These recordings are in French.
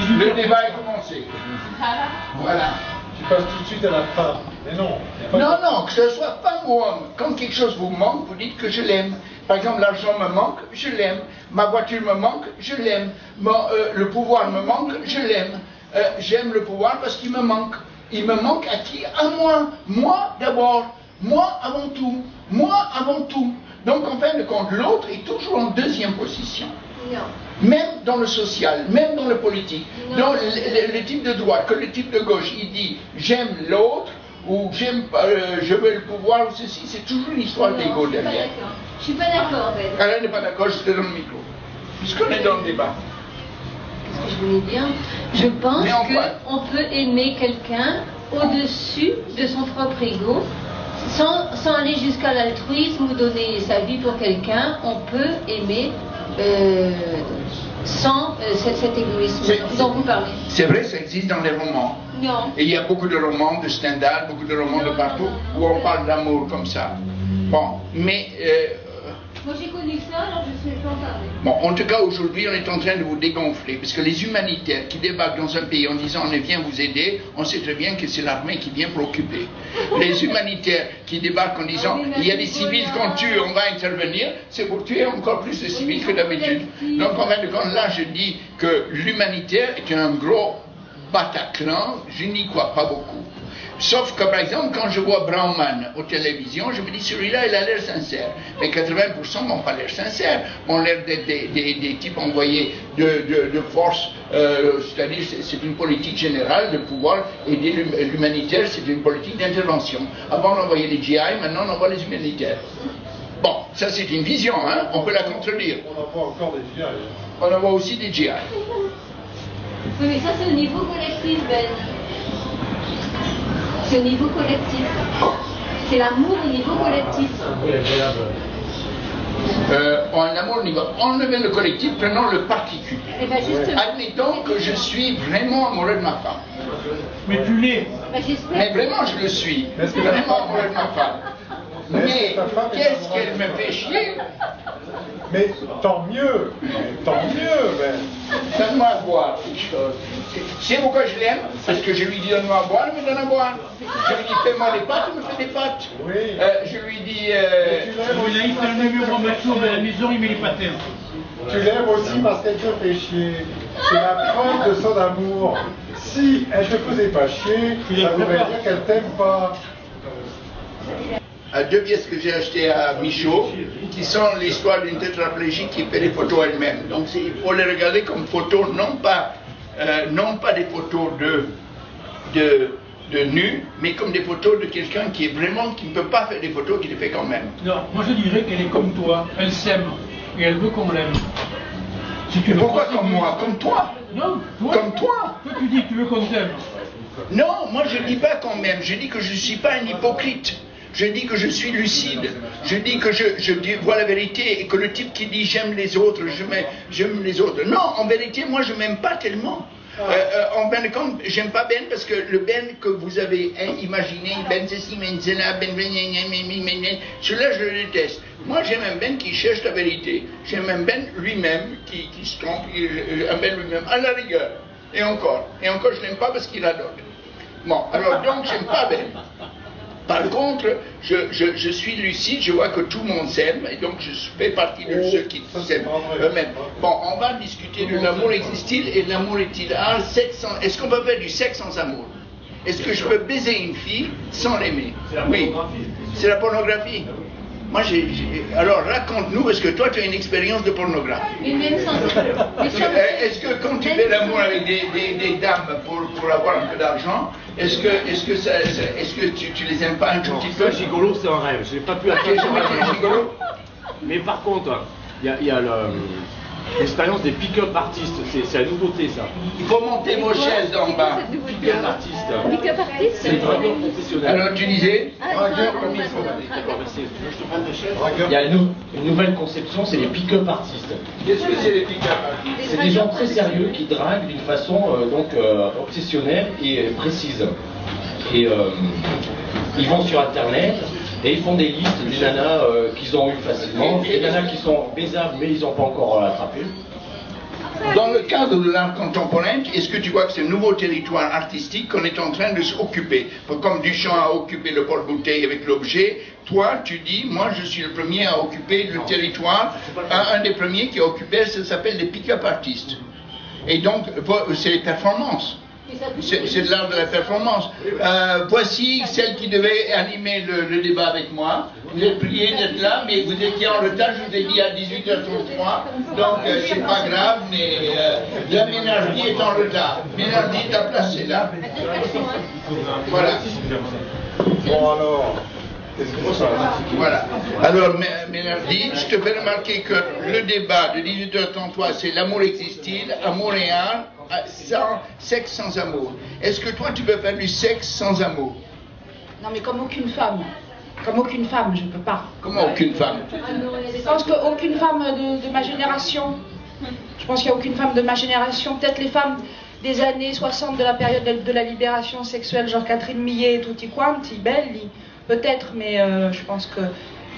Le débat est commencé. Voilà. Tu passes tout de suite à la fin. Mais non. Non, non, que ce soit pas moi. Quand quelque chose vous manque, vous dites que je l'aime. Par exemple, l'argent me manque, je l'aime. Ma voiture me manque, je l'aime. Le pouvoir me manque, je l'aime. J'aime le pouvoir parce qu'il me manque. Il me manque à qui? À moi. Moi d'abord. Moi avant tout. Moi avant tout. Donc en fin de compte, l'autre est toujours en deuxième position. Non. Même dans le social, même dans le politique, non. Dans le type de droite, que le type de gauche, il dit j'aime l'autre ou j'aime, je veux le pouvoir ou ceci, c'est toujours une histoire d'ego derrière. Je suis pas d'accord, Ben. Elle n'est pas d'accord, je te donne le micro. Puisqu'on est dans le débat. Qu'est-ce que je voulais dire? Je pense qu'on peut aimer quelqu'un au-dessus de son propre ego, sans aller jusqu'à l'altruisme ou donner sa vie pour quelqu'un. On peut aimer sans cet égoïsme dont vous parlez. C'est vrai, ça existe dans les romans. Non. Et il y a beaucoup de romans de Stendhal, beaucoup de romans de partout, où on parle d'amour comme ça. Bon, mais... Moi j'ai connu ça, alors je ne sais pas en parler. Bon, en tout cas, aujourd'hui, on est en train de vous dégonfler, parce que les humanitaires qui débarquent dans un pays en disant on vient vous aider, on sait très bien que c'est l'armée qui vient préoccuper. Les humanitaires qui débarquent en disant il y a des civils qu'on tue, on va intervenir, c'est pour tuer encore plus de civils que d'habitude. Donc, en fin de compte, là, je dis que l'humanitaire est un gros Bataclan, je n'y crois pas beaucoup. Sauf que, par exemple, quand je vois Brauman aux télévisions, je me dis, celui-là, il a l'air sincère. Mais 80% n'ont pas l'air sincères, ont l'air d'être des types envoyés de force, c'est-à-dire c'est une politique générale de pouvoir aider l'humanitaire, c'est une politique d'intervention. Avant, on envoyait les GI, maintenant, on envoie les humanitaires. Bon, ça c'est une vision, hein, on peut la contredire. On envoie encore des GI. On envoie aussi des GI. Oui, mais ça c'est au niveau collectif, Ben. C'est au niveau collectif. C'est l'amour au niveau collectif. En amour au niveau. Enlevez le collectif, prenons le particulier. Et ben justement. Admettons que je suis vraiment amoureux de ma femme. Mais tu l'es. Ben, Mais vraiment je le suis. Vraiment amoureux de ma femme. Mais qu'est-ce qu'elle me fait chier? Mais tant mieux, mais... Donne-moi à boire quelque chose. C'est pourquoi je l'aime? Parce que je lui dis donne-moi à boire, elle me donne à boire. Je lui dis fais-moi des pâtes, elle me fait des pâtes. Oui. Je lui dis... Il fait le même remettre de la maison, il met les patins. Tu l'aimes aussi parce qu'elle te fait chier. C'est la preuve de son amour. Si elle te faisait pas chier, ça voudrait dire qu'elle t'aime pas. Deux pièces que j'ai achetées à Michaud, qui sont l'histoire d'une tétraplégique qui fait des photos elle-même. Donc il faut les regarder comme photos, non pas des photos de nu, mais comme des photos de quelqu'un qui ne peut pas faire des photos, qui les fait quand même. Non, moi je dirais qu'elle est comme toi, elle s'aime, et elle veut qu'on l'aime. Si pourquoi comme moi? Comme toi? Non, toi. Comme toi? Toi tu dis que tu veux qu'on t'aime. Non, moi je ne dis pas quand même, je dis que je ne suis pas un hypocrite. Je dis que je suis lucide, je dis que je vois la vérité et que le type qui dit j'aime les autres, j'aime les autres. Non, en vérité, moi je m'aime pas tellement. En fin de compte, j'aime pas Ben parce que le Ben que vous avez imaginé, Ben ceci, Ben cela, Ben, celui-là je le déteste. Moi j'aime un Ben qui cherche la vérité. J'aime un Ben lui-même qui se trompe, un Ben lui-même, à la rigueur. Et encore je l'aime pas parce qu'il adore. Bon, alors donc j'aime pas Ben. Par contre, je suis lucide, je vois que tout le monde s'aime, et donc je fais partie de ceux qui s'aiment eux-mêmes. Bon, on va discuter de l'amour existe-t-il et l'amour est-il un sexe sans... Est-ce qu'on peut faire du sexe sans amour? Est-ce que je peux baiser une fille sans l'aimer? Oui, c'est la pornographie. Moi, alors raconte-nous, parce que toi, tu as une expérience de pornographie. Mais même sans... Est-ce que quand tu fais l'amour avec des dames pour avoir un peu d'argent, est-ce que tu les aimes pas un tout petit peu? Gigolo, c'est un rêve. Je n'ai pas pu atteindre ce gigolo. Mais par contre, il y a l'expérience des pick-up artistes. C'est la nouveauté, ça. Il faut monter vos chaises d'en bas. Pick-up artistes. Pick-up artiste, c'est dragueur professionnel. Alors tu disais dragueur comme il faut. D'accord, merci. Je te prends des chaises. Il y a une nouvelle conception, c'est les pick-up artistes. Qu'est-ce que c'est les pick-up artistes? C'est des gens très sérieux qui draguent d'une façon obsessionnelle et précise. Et ils vont sur internet et ils font des listes des nanas qu'ils ont eu facilement, des nanas qui sont baisables mais ils n'ont pas encore attrapé. Dans le cadre de l'art contemporain, est-ce que tu vois que c'est un nouveau territoire artistique qu'on est en train de s'occuper? Comme Duchamp a occupé le porte-bouteille avec l'objet, toi tu dis, moi je suis le premier à occuper le territoire, un des premiers qui a occupé, ça s'appelle les pick-up artistes. Et donc, c'est les performances. C'est de l'art de la performance. Voici celle qui devait animer le débat avec moi. Vous êtes priés d'être là, mais vous étiez en retard, je vous ai dit à 18h33. Donc, c'est pas grave, mais la Ménardi est en retard. Ménardi, ta place est là. Voilà. Bon alors, qu'est-ce que ça? Voilà. Alors, Ménardi, je te fais remarquer que le débat de 18h33, c'est l'amour existe-t-il à Montréal? Sans sexe, sans amour. Est-ce que toi tu peux faire du sexe sans amour? Non mais comme aucune femme. Comme aucune femme, je peux pas. Comment aucune femme? Je pense qu'aucune femme de ma génération, je pense qu'il n'y a aucune femme de ma génération, peut-être les femmes des années 60 de la période de la libération sexuelle, genre Catherine Millet, tutti quanti, belli, peut-être, mais je pense qu'il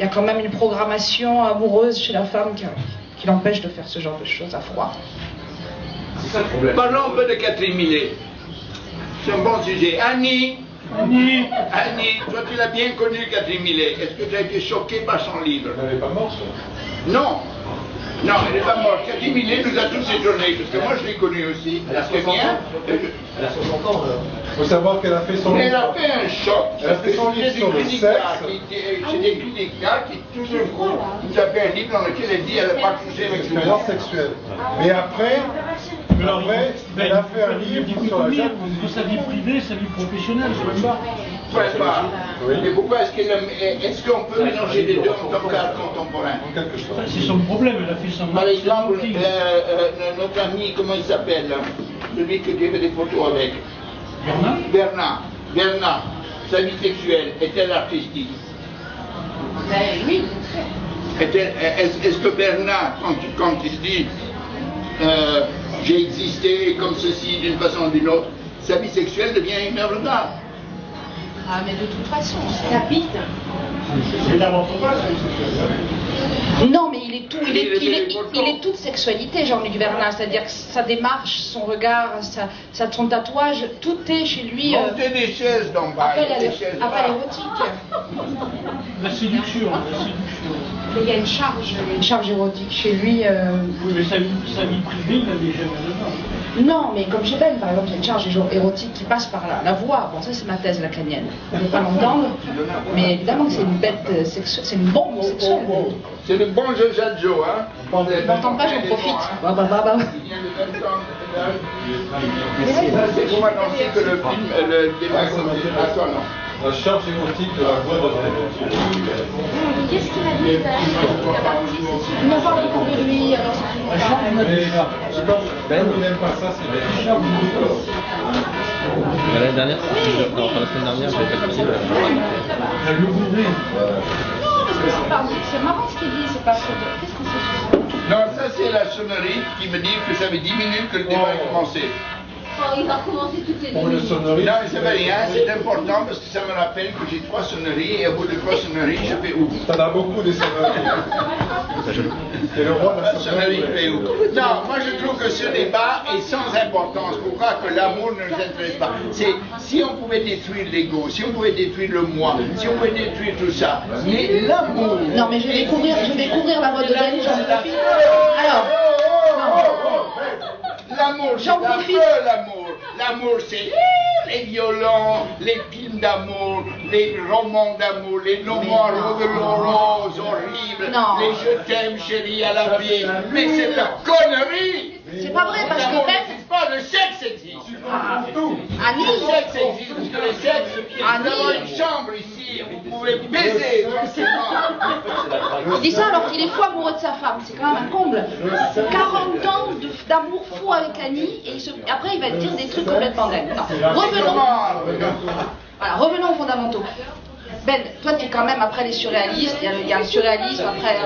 y a quand même une programmation amoureuse chez la femme qui l'empêche de faire ce genre de choses à froid. Parlons un peu de Catherine Millet. C'est un bon sujet. Annie, toi tu l'as bien connue, Catherine Millet. Est-ce que tu as été choquée par son livre? Elle n'est pas morte? Non. Non, elle n'est pas morte. Catherine Millet nous a tous étonnés, parce que moi je l'ai connue aussi. Elle a 60 ans. Elle a 60 ans. Il faut savoir qu'elle a fait son Mais elle livre. a fait un choc. Elle a fait son livre sur le sexe. C'est des critiqueurs qui, tout d'un coup, nous a fait un livre dans lequel elle dit qu'elle n'a pas couché avec tout le L'expérience monde. sexuelle. Mais après, elle a fait un livre sur la de sa vie privée, sa vie professionnelle, je ne sais pas. Ouais, pas. Oui. Mais pourquoi est-ce qu'on peut mélanger les deux en tant qu'art contemporain? en quelque sorte. C'est son problème, elle a fait son Par exemple, marketing. notre ami, comment il s'appelle? Celui que tu fais des photos avec. Bernard, sa vie sexuelle, est-elle artistique? Oui. Est-ce que Bernard, quand il dit j'ai existé comme ceci d'une façon ou d'une autre, sa vie sexuelle devient une œuvre d'art? Ah mais de toute façon, ça pique. Non, mais il est toute sexualité, Jean-Luc Bernard, c'est-à-dire que sa démarche, son regard, son tatouage, tout est chez lui. Montez des chaises d'en bas. Appel érotique. La séduction. Mais il y a une charge érotique chez lui. Oui, mais sa vie privée, il n'avait jamais dedans. Non, mais comme chez Ben, par exemple, il y a une charge érotique qui passe par la voix. Bon, ça c'est ma thèse lacanienne. On ne peut pas l'entendre, mais évidemment que c'est une bête sexuelle, c'est une bombe sexuelle. C'est le bon jeu Joe, hein? On n'entend pas, j'en profite. Bah. Il vient de même temps. C'est pour m'annoncer que le film, le débat continue. Attends, non. La charge érotique de la voix de la Qu'est-ce qu'il a dit Il n'a pas beaucoup de lui, alors Mais je pense que il n'aime pas ça, c'est bien. L'année dernière, enfin la semaine dernière, j'avais pas écouté. Elle le bourré. c'est marrant ce qu'il dit, c'est pas faux. Qu'est-ce que c'est? Non, ça c'est la sonnerie qui me dit que ça fait 10 minutes que le débat a commencé. Oh, il va commencer toutes les Pour le sonnerie. Non, mais ça veut rien, c'est important parce que ça me rappelle que j'ai 3 sonneries et au bout de 3 sonneries, je fais ouf. T'en as beaucoup des sonneries. C'est le roi de la Sonnerie sonnerie. fait ouf. Non, moi je trouve que ce débat est sans importance. Pourquoi que l'amour ne nous intéresse pas? C'est si on pouvait détruire l'ego, si on pouvait détruire le moi, si on pouvait détruire tout ça. Mais l'amour. Non, mais je vais découvrir la voix de Ben, j'en profite. Alors, L'amour, c'est J'en la profite. peur, l'amour. L'amour, c'est les violons, les films d'amour, les romans d'amour, les romans roses horribles, Non. les je t'aime chérie à la vie. Mais c'est de la connerie. c'est pas vrai parce L'amour que Ben. n'existe pas, le sexe existe. Le Annie, sexe existe parce que le sexe, nous avons une chambre ici, vous pouvez baiser tranquillement. il dit ça alors qu'il est fou amoureux de sa femme, c'est quand même un comble. 40 ans d'amour fou avec Annie et après il va dire des trucs complètement dingues. Non. Revenons aux fondamentaux. Ben, toi tu es quand même après les surréalistes, il y a le surréalisme, après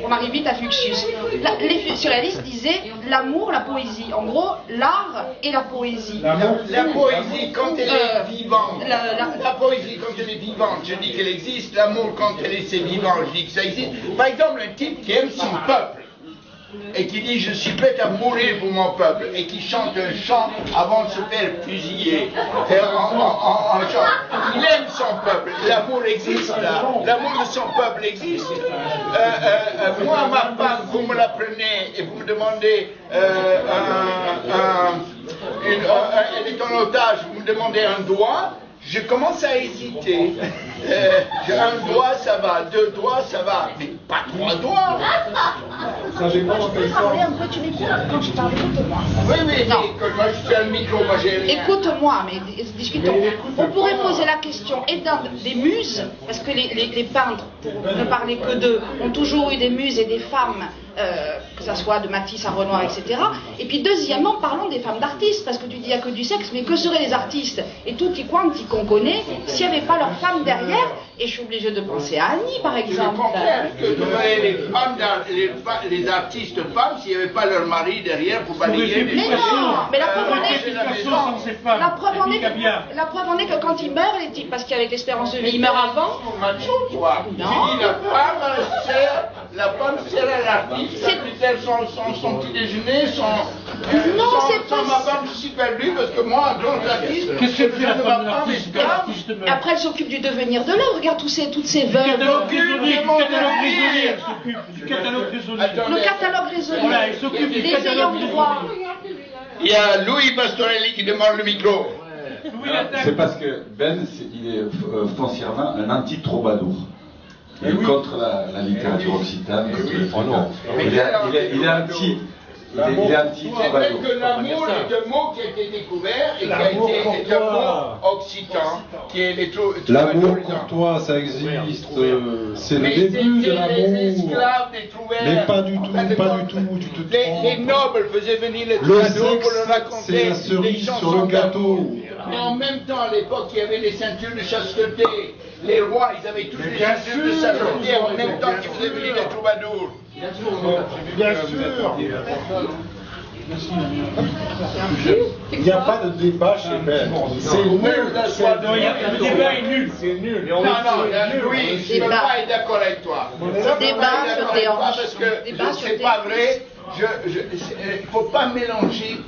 on arrive vite à Fluxus. Les surréalistes disaient l'amour, la poésie. En gros, l'art et la poésie. La poésie, quand elle est vivante, la- la poésie, quand elle est vivante, je dis qu'elle existe. L'amour, quand elle est vivant, je dis que ça existe. Par exemple, un type qui aime son peuple. et qui dit je suis prêt à mourir pour mon peuple et qui chante un chant avant de se faire fusiller. Et en chant. Il aime son peuple. L'amour existe là. L'amour de son peuple existe. Moi, ma femme, vous me la prenez et vous me demandez elle est en otage, vous me demandez un doigt. Je commence à hésiter. Un doigt, ça va. 2 doigts, ça va. Mais pas 3 doigts. Ça dépend de tes Parler un peu, tu m'écoutes quand je parle, écoute-moi. Oui, mais moi je suis à le micro, moi j'ai rien. Écoute-moi, mais discutons. On pourrait poser la question, et dans des muses, parce que les peintres, pour ne parler que d'eux, ont toujours eu des muses et des femmes, que ça soit de Matisse à Renoir, etc. Et puis deuxièmement, parlons des femmes d'artistes, parce que tu dis il n'y a que du sexe, mais que seraient les artistes et tutti quanti qu'on connaît s'il n'y avait pas leurs femmes derrière? Et je suis obligée de penser à Annie, par exemple. Le contraire, que les artistes femmes, s'il n'y avait pas leur mari derrière pour balayer les... Mais non, mais la preuve en est que quand ils meurent, les types, parce qu'avec l'espérance de vie, ils meurent avant. Macho, toi. Tu dis la femme sert à l'artiste, elle prépare son petit déjeuner, ma femme, je suis perdu parce que moi, un grand artiste, qu'est-ce que fait la femme d'artiste? Après, elle s'occupe du devenir de l'œuvre. Regarde toutes ces veuves. Du catalogue résolu. Le catalogue résolu. Voilà, elle s'occupe du des catalogue ayants résolu. droit. Il y a Louis Pastorelli qui demande le micro. C'est parce que Ben, il est foncièrement un anti-troubadour. Il est contre la littérature occitane. Oh non. Il est anti. Il est anti-troubadour. C'est vrai que l'amour est un mot qui a été découvert et qui a été un mot occitan, qui est les troubadours. L'amour courtois, ça existe. C'est le début de l'amour. Mais pas du tout, pas du tout. Tu te trompes. Les nobles faisaient venir les Le troubadours pour leur sexe, raconter c'est la cerise sur le gâteau. Mais en même temps, à l'époque, il y avait les ceintures de chasteté. Les rois, ils avaient tous les ceintures de chasteté en même temps qu'ils faisaient venir les troubadours. Bien sûr. Il n'y a pas de débat chez Ben. C'est nul. Le débat est nul. C'est nul. Non, Louis, je ne peux pas être d'accord avec toi. Débat sur tes hanches. Parce que c'est pas vrai. Il ne faut pas mélanger.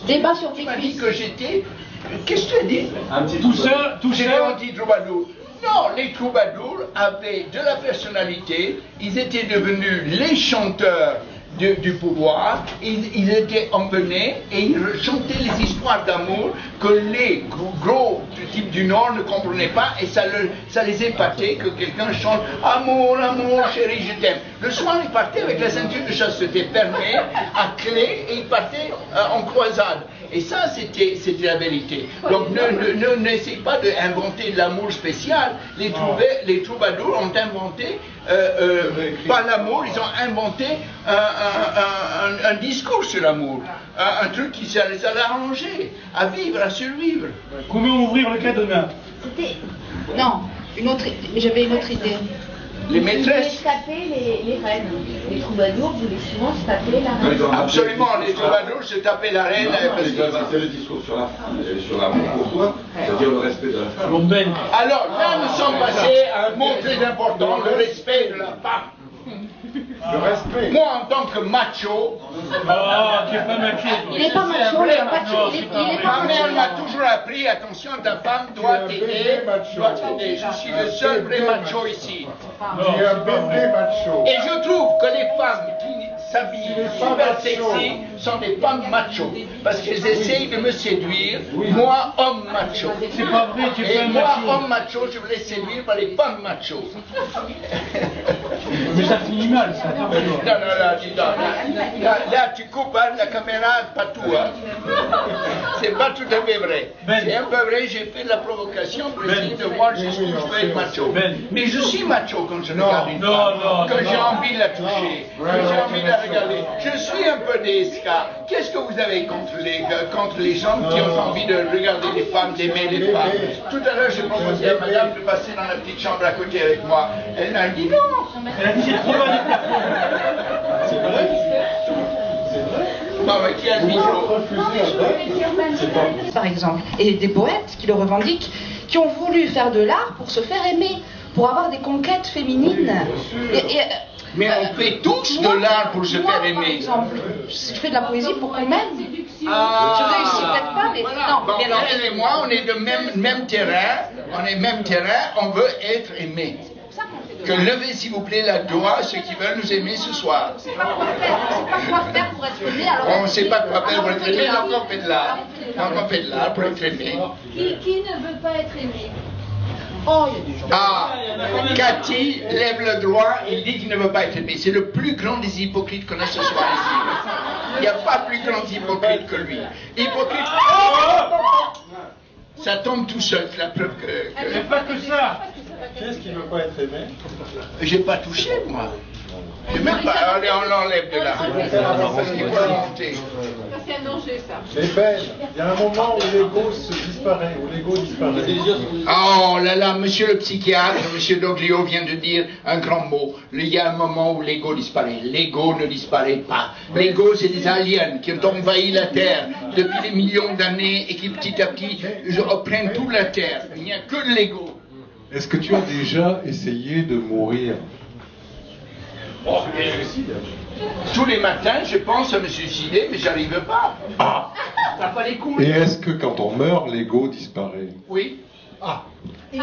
Débat sur tes Tu m'as dit cuisses. que j'étais. Qu'est-ce que tu as dit? Tout ça. J'étais anti-troubadour. Non, les troubadours avaient de la personnalité, ils étaient devenus les chanteurs du pouvoir, ils étaient emmenés et ils chantaient les histoires d'amour que les gros types du Nord ne comprenaient pas et ça les épatait que quelqu'un chante « Amour, amour, chérie, je t'aime ». Le soir, ils partaient avec la ceinture de chasteté fermée, à clé, et ils partaient en croisade. Et ça, c'était la vérité. Donc, n'essayez pas d'inventer de l'amour spécial. Les troubadours ont inventé, pas l'amour, ils ont inventé un discours sur l'amour. Un truc qui les a arrangés à vivre, à survivre. Comment ouvrir le cadenas? C'était. Non, j'avais une autre idée. Les maîtresses. Vous voulez taper les reines. Les troubadours voulaient souvent se taper la reine. Absolument, les troubadours se tapaient la reine. Ils ont inventé le discours sur la femme et sur l'amour pour toi, c'est-à-dire le respect de la femme. Alors là, nous sommes passés à un mot très important, le respect de la femme. Le respect. Moi, en tant que macho, Ah, tu es pas macho. Il n'est pas macho, il n'est pas macho. Il est pas ma mère macho. m'a toujours appris, attention, ta femme doit t'aider, doit t'aider. Je suis le seul vrai macho ici. Tu es un bébé macho. Et je trouve que les femmes qui s'habillent super sexy sont des femmes macho. Parce qu'elles essayent de me séduire, moi, homme macho. C'est pas vrai, tu es Et pas moi, macho. homme macho, je me laisse séduire par les femmes macho. Mais ça finit mal, ça. Non, là, dis donc. Là, tu coupes hein, la caméra, pas tout. Hein. C'est pas tout à fait vrai. Ben. C'est un peu vrai, j'ai fait de la provocation pour essayer de voir jusqu'où je peux être macho. Ben. Mais je suis macho quand je regarde une femme, quand j'ai envie de la toucher, quand j'ai envie de la regarder. Je suis un peu DSK. Qu'est-ce que vous avez contre les gens qui ont envie de regarder les femmes, d'aimer les femmes? Tout à l'heure, j'ai proposé à madame de passer dans la petite chambre à côté avec moi. Elle m'a dit non. Elle a dit c'est trop loin du plafond. C'est vrai. Non, mais qui a le micro? Par exemple, et des poètes qui le revendiquent, qui ont voulu faire de l'art pour se faire aimer, pour avoir des conquêtes féminines. Et Mais on fait tous de l'art pour se faire Par aimer. exemple, je fais de la poésie pour qu'on m'aime. Ah, Je réussis peut-être pas, mais non. Bon, bien elle et moi, on est de même terrain. On est même terrain. On veut être aimé. Que levez s'il vous plaît la doigt ceux qui veulent nous aimer ce soir. On sait pas quoi faire pour être aimé. Alors On ne sait pas quoi faire pour être aimé, donc on fait de l'art. Donc on fait de l'art pour être aimé. Qui ne veut pas être aimé? Oh, il y a des gens. Ah, Cathy lève le doigt, il dit qu'il ne veut pas être aimé. C'est le plus grand des hypocrites qu'on a ce soir ici. Il n'y a pas plus grand hypocrite que lui. Hypocrite. Ça tombe tout seul, c'est la preuve que... Mais pas que ça. Qui est-ce qui ne veut pas être aimé? J'ai pas touché, moi. J'ai même pas... Allez, on l'enlève de là. Parce qu'il faut monter. C'est un danger, ça. Mais Ben, il y a un moment où l'ego disparaît, où l'ego disparaît. Oh là là, monsieur le psychiatre, monsieur Doglio vient de dire un grand mot. Il y a un moment où l'ego disparaît. L'ego ne disparaît pas. L'ego, c'est des aliens qui ont envahi la Terre depuis des millions d'années et qui petit à petit reprennent toute la Terre. Il n'y a que de l'ego. Est-ce que tu as déjà essayé de mourir? Tous les matins, je pense à me suicider, mais j'arrive pas. Ah. T'as pas les couilles. Et est-ce que quand on meurt, l'ego disparaît? Oui. Ah,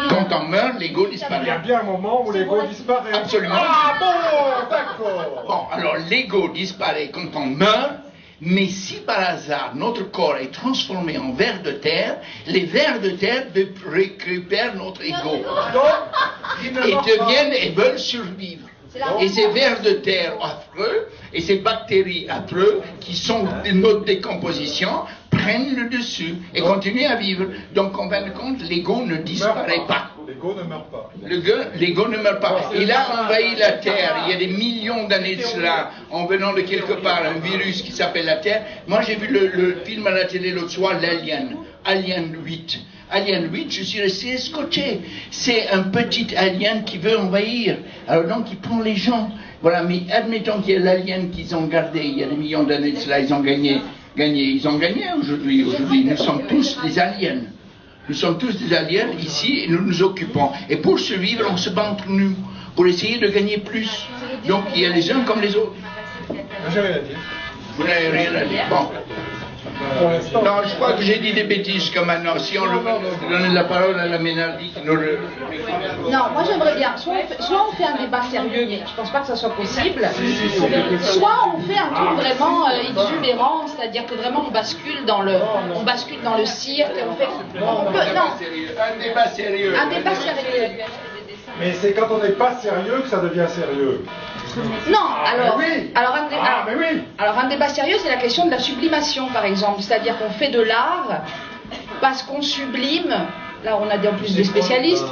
Quand on meurt, l'ego il y a disparaît. bien un moment où l'ego disparaît. Absolument. Ah bon, d'accord. Bon, alors l'ego disparaît quand on meurt, mais si par hasard notre corps est transformé en ver de terre, les vers de terre récupèrent notre ego et deviennent et veulent survivre. Et ces vers de terre affreux et ces bactéries affreuses qui sont de notre décomposition prennent le dessus et continuent à vivre. Donc en fin de compte, l'ego ne disparaît pas. L'ego ne meurt pas. L'ego ne meurt pas. Il a envahi la Terre il y a des millions d'années de cela, en venant de quelque part, un virus qui s'appelle la Terre. Moi j'ai vu le film à la télé l'autre soir, l'Alien, Alien 8. Alien 8, je suis resté scotché. C'est un petit alien qui veut envahir. Alors donc il prend les gens. Voilà, mais admettons qu'il y a l'alien qu'ils ont gardé il y a des millions d'années de cela, ils ont gagné. Ils ont gagné aujourd'hui. Aujourd'hui, nous sommes tous des aliens. Nous sommes tous des aliens ici et nous nous occupons. Et pour survivre, on se bat entre nous pour essayer de gagner plus. Donc il y a les uns comme les autres. J'ai rien à dire. Vous n'avez rien à dire. Bon. Non, je crois que j'ai dit des bêtises jusqu'à maintenant. Si on donne la parole à la Ménardi qui nous... Non, moi j'aimerais bien, soit on fait un débat sérieux, mais je pense pas que ça soit possible, soit on fait un truc vraiment exubérant, c'est-à-dire que vraiment on bascule dans le cirque, on fait... Un débat sérieux. Un débat sérieux. Mais c'est quand on n'est pas sérieux que ça devient sérieux. Non, alors, mais oui. alors un débat sérieux, c'est la question de la sublimation, par exemple. C'est-à-dire qu'on fait de l'art parce qu'on sublime. Là, on a en plus des spécialistes.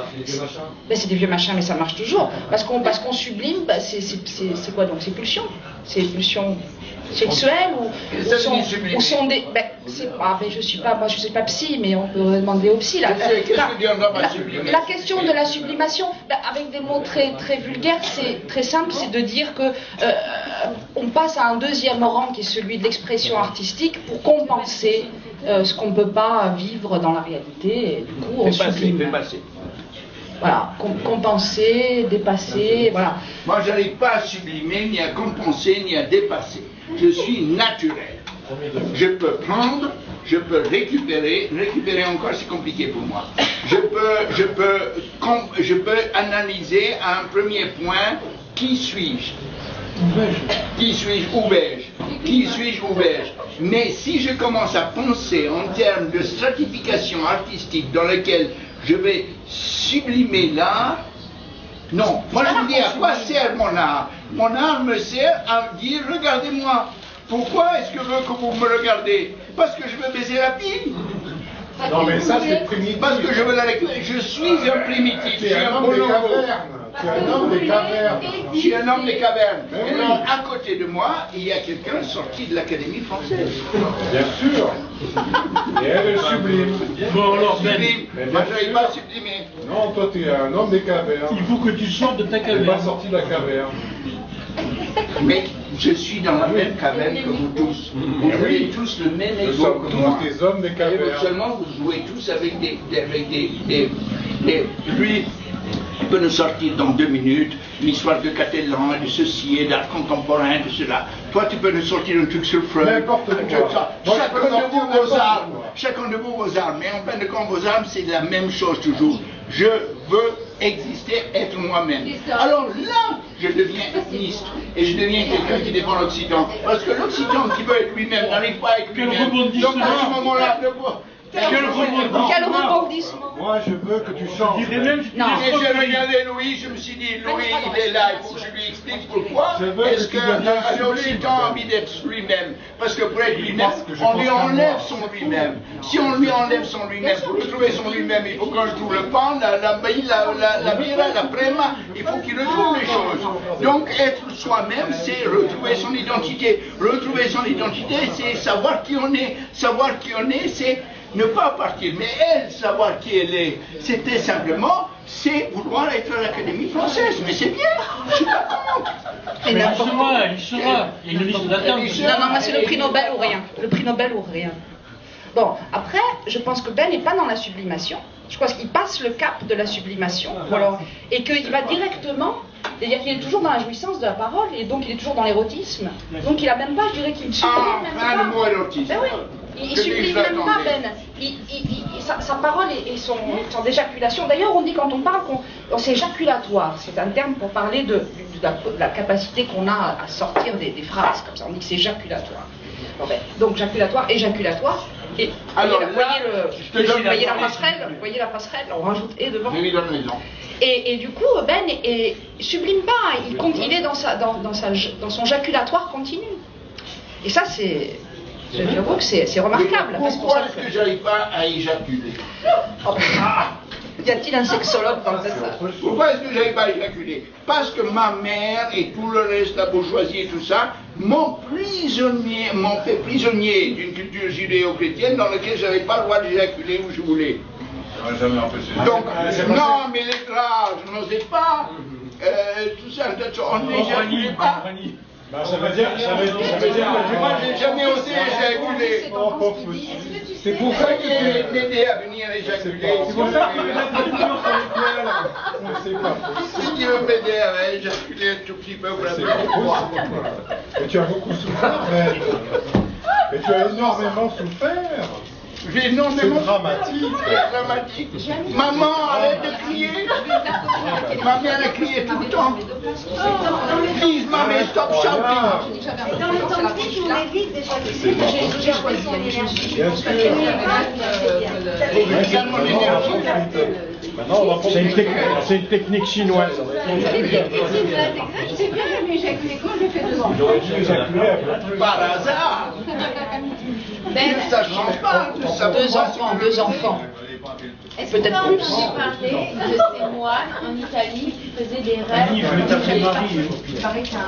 Ben, c'est des vieux machins, mais ça marche toujours. Parce qu'on sublime, ben, c'est quoi donc? C'est pulsions. C'est pulsions sexuelles ou sont des. Ben, je suis pas psy, mais on peut demander au psy. La question de la sublimation, ben, avec des mots très très vulgaires, c'est très simple, c'est de dire que on passe à un deuxième rang qui est celui de l'expression artistique pour compenser ce qu'on ne peut pas vivre dans la réalité. Et du coup, on sublime. Voilà, compenser, dépasser, voilà. Moi, je n'arrive pas à sublimer, ni à compenser, ni à dépasser. Je suis naturel. Je peux prendre, je peux récupérer encore, c'est compliqué pour moi. Je peux analyser à un premier point, qui suis-je? Qui suis-je ou vais-je? Qui suis-je ou vais-je? Mais si je commence à penser en termes de stratification artistique dans laquelle je vais sublimer l'art, non. Moi je me dis, à quoi sert mon art? Mon art me sert à dire, regardez-moi. Pourquoi est-ce que je veux que vous me regardez? Parce que je veux baiser la fille. Non mais ça c'est primitif. Parce que je veux la récupérer. Je suis un primitif. Je suis un bonobo. Tu es un homme des cavernes. Je suis un homme des cavernes. Et alors, à côté de moi, il y a quelqu'un sorti de l'Académie française. Bien sûr. Et elle est sublime. Bon, alors, Ben. Moi, je n'arrive pas à sublimer. Non, toi, tu es un homme des cavernes. Il faut que tu sortes de ta Tu n'es pas caverne. sorti de la caverne. Mais je suis dans la même caverne que vous tous. Vous avez tous le même Nous ego sommes que moi. tous des hommes des Et cavernes. seulement vous jouez tous avec des lui. peux nous sortir dans 2 minutes l'histoire de Catalan, de ceci et d'art contemporain, de cela. Toi, tu peux nous sortir un truc sur Freud. N'importe quoi. Chacun de vous vos armes. Mais en fin de compte, vos armes, c'est la même chose toujours. Je veux exister, être moi-même. Alors là, je deviens ethniciste et je deviens quelqu'un qui défend l'Occident. Parce que l'Occident qui veut être lui-même n'arrive pas à être lui-même. Donc à ce moment-là, Quel rebondissement. Moi, je veux que tu changes. Non. Et j'ai regardé Louis, je me suis dit, Louis, il est là, il faut que je lui explique pourquoi. Est-ce que l'Occident a envie d'être lui-même? Parce que pour être lui-même, on lui enlève son lui-même. Si on lui enlève son lui-même, pour retrouver son lui-même, il faut qu'on retrouve le pan, la bira, la prema, il faut qu'il retrouve les choses. Donc être soi-même, c'est retrouver son identité. Retrouver son identité, c'est savoir qui on est. Savoir qui on est, c'est ne pas partir, mais elle, savoir qui elle est, c'était simplement, c'est vouloir être à l'Académie française. Mais c'est bien, je suis pas contre. Mais il sera. Il y a une liste d'attente. Non, moi c'est le prix Nobel ou rien. Le prix Nobel ou rien. Bon, après, je pense que Ben n'est pas dans la sublimation. Je pense qu'il passe le cap de la sublimation. Et qu'il va directement, c'est-à-dire qu'il est toujours dans la jouissance de la parole, et donc il est toujours dans l'érotisme. Donc il a même pas, je dirais qu'il sublime même pas. Le mot érotisme. Ben oui. Il sublime même pas, Ben. Sa parole et son éjaculation. D'ailleurs, on dit quand on parle qu'on c'est éjaculatoire. C'est un terme pour parler de la capacité qu'on a à sortir des phrases comme ça. On dit que c'est éjaculatoire. Bon, ben, donc éjaculatoire. Et alors, vous voyez la passerelle, on rajoute et devant. Oui, dans la maison. Et du coup, Ben sublime pas. Il est dans son jaculatoire continu. Et ça, c'est. J'avoue que c'est remarquable. Pourquoi est-ce que j'arrive pas à éjaculer? Y a-t-il un sexologue dans cette salle? Pourquoi est-ce que j'arrive pas à éjaculer? Parce que ma mère et tout le reste, la bourgeoisie et tout ça, m'ont fait prisonnier d'une culture judéo-chrétienne dans laquelle je n'avais pas le droit d'éjaculer où je voulais. Donc, non, mais les gras, je n'osais pas. Tout ça, on n'éjaculait pas. Ça veut dire moi, j'ai jamais osé éjaculer. C'est pour ça que l'aider à venir éjaculer. C'est pour ça que c'est pas possible. Si tu veux m'aider à éjaculer un tout petit peu, mais tu as beaucoup souffert, mais tu as énormément souffert. J'ai énormément. C'est dramatique. Maman, arrête de crier. Ma mère a crié tout le temps. Please, mommy, stop shouting. Dans le temps de vie, on évite d'éjaculer. J'ai choisi son énergie. C'est une technique chinoise. C'est une technique chinoise, exact. J'ai bien jamais éjaculé. Comment je fais devant? J'aurais dû éjaculer par hasard. Ça change pas. Deux enfants. Est-ce que tu as entendu parler de ces moines en Italie qui faisaient des rêves? Il paraît qu'il y a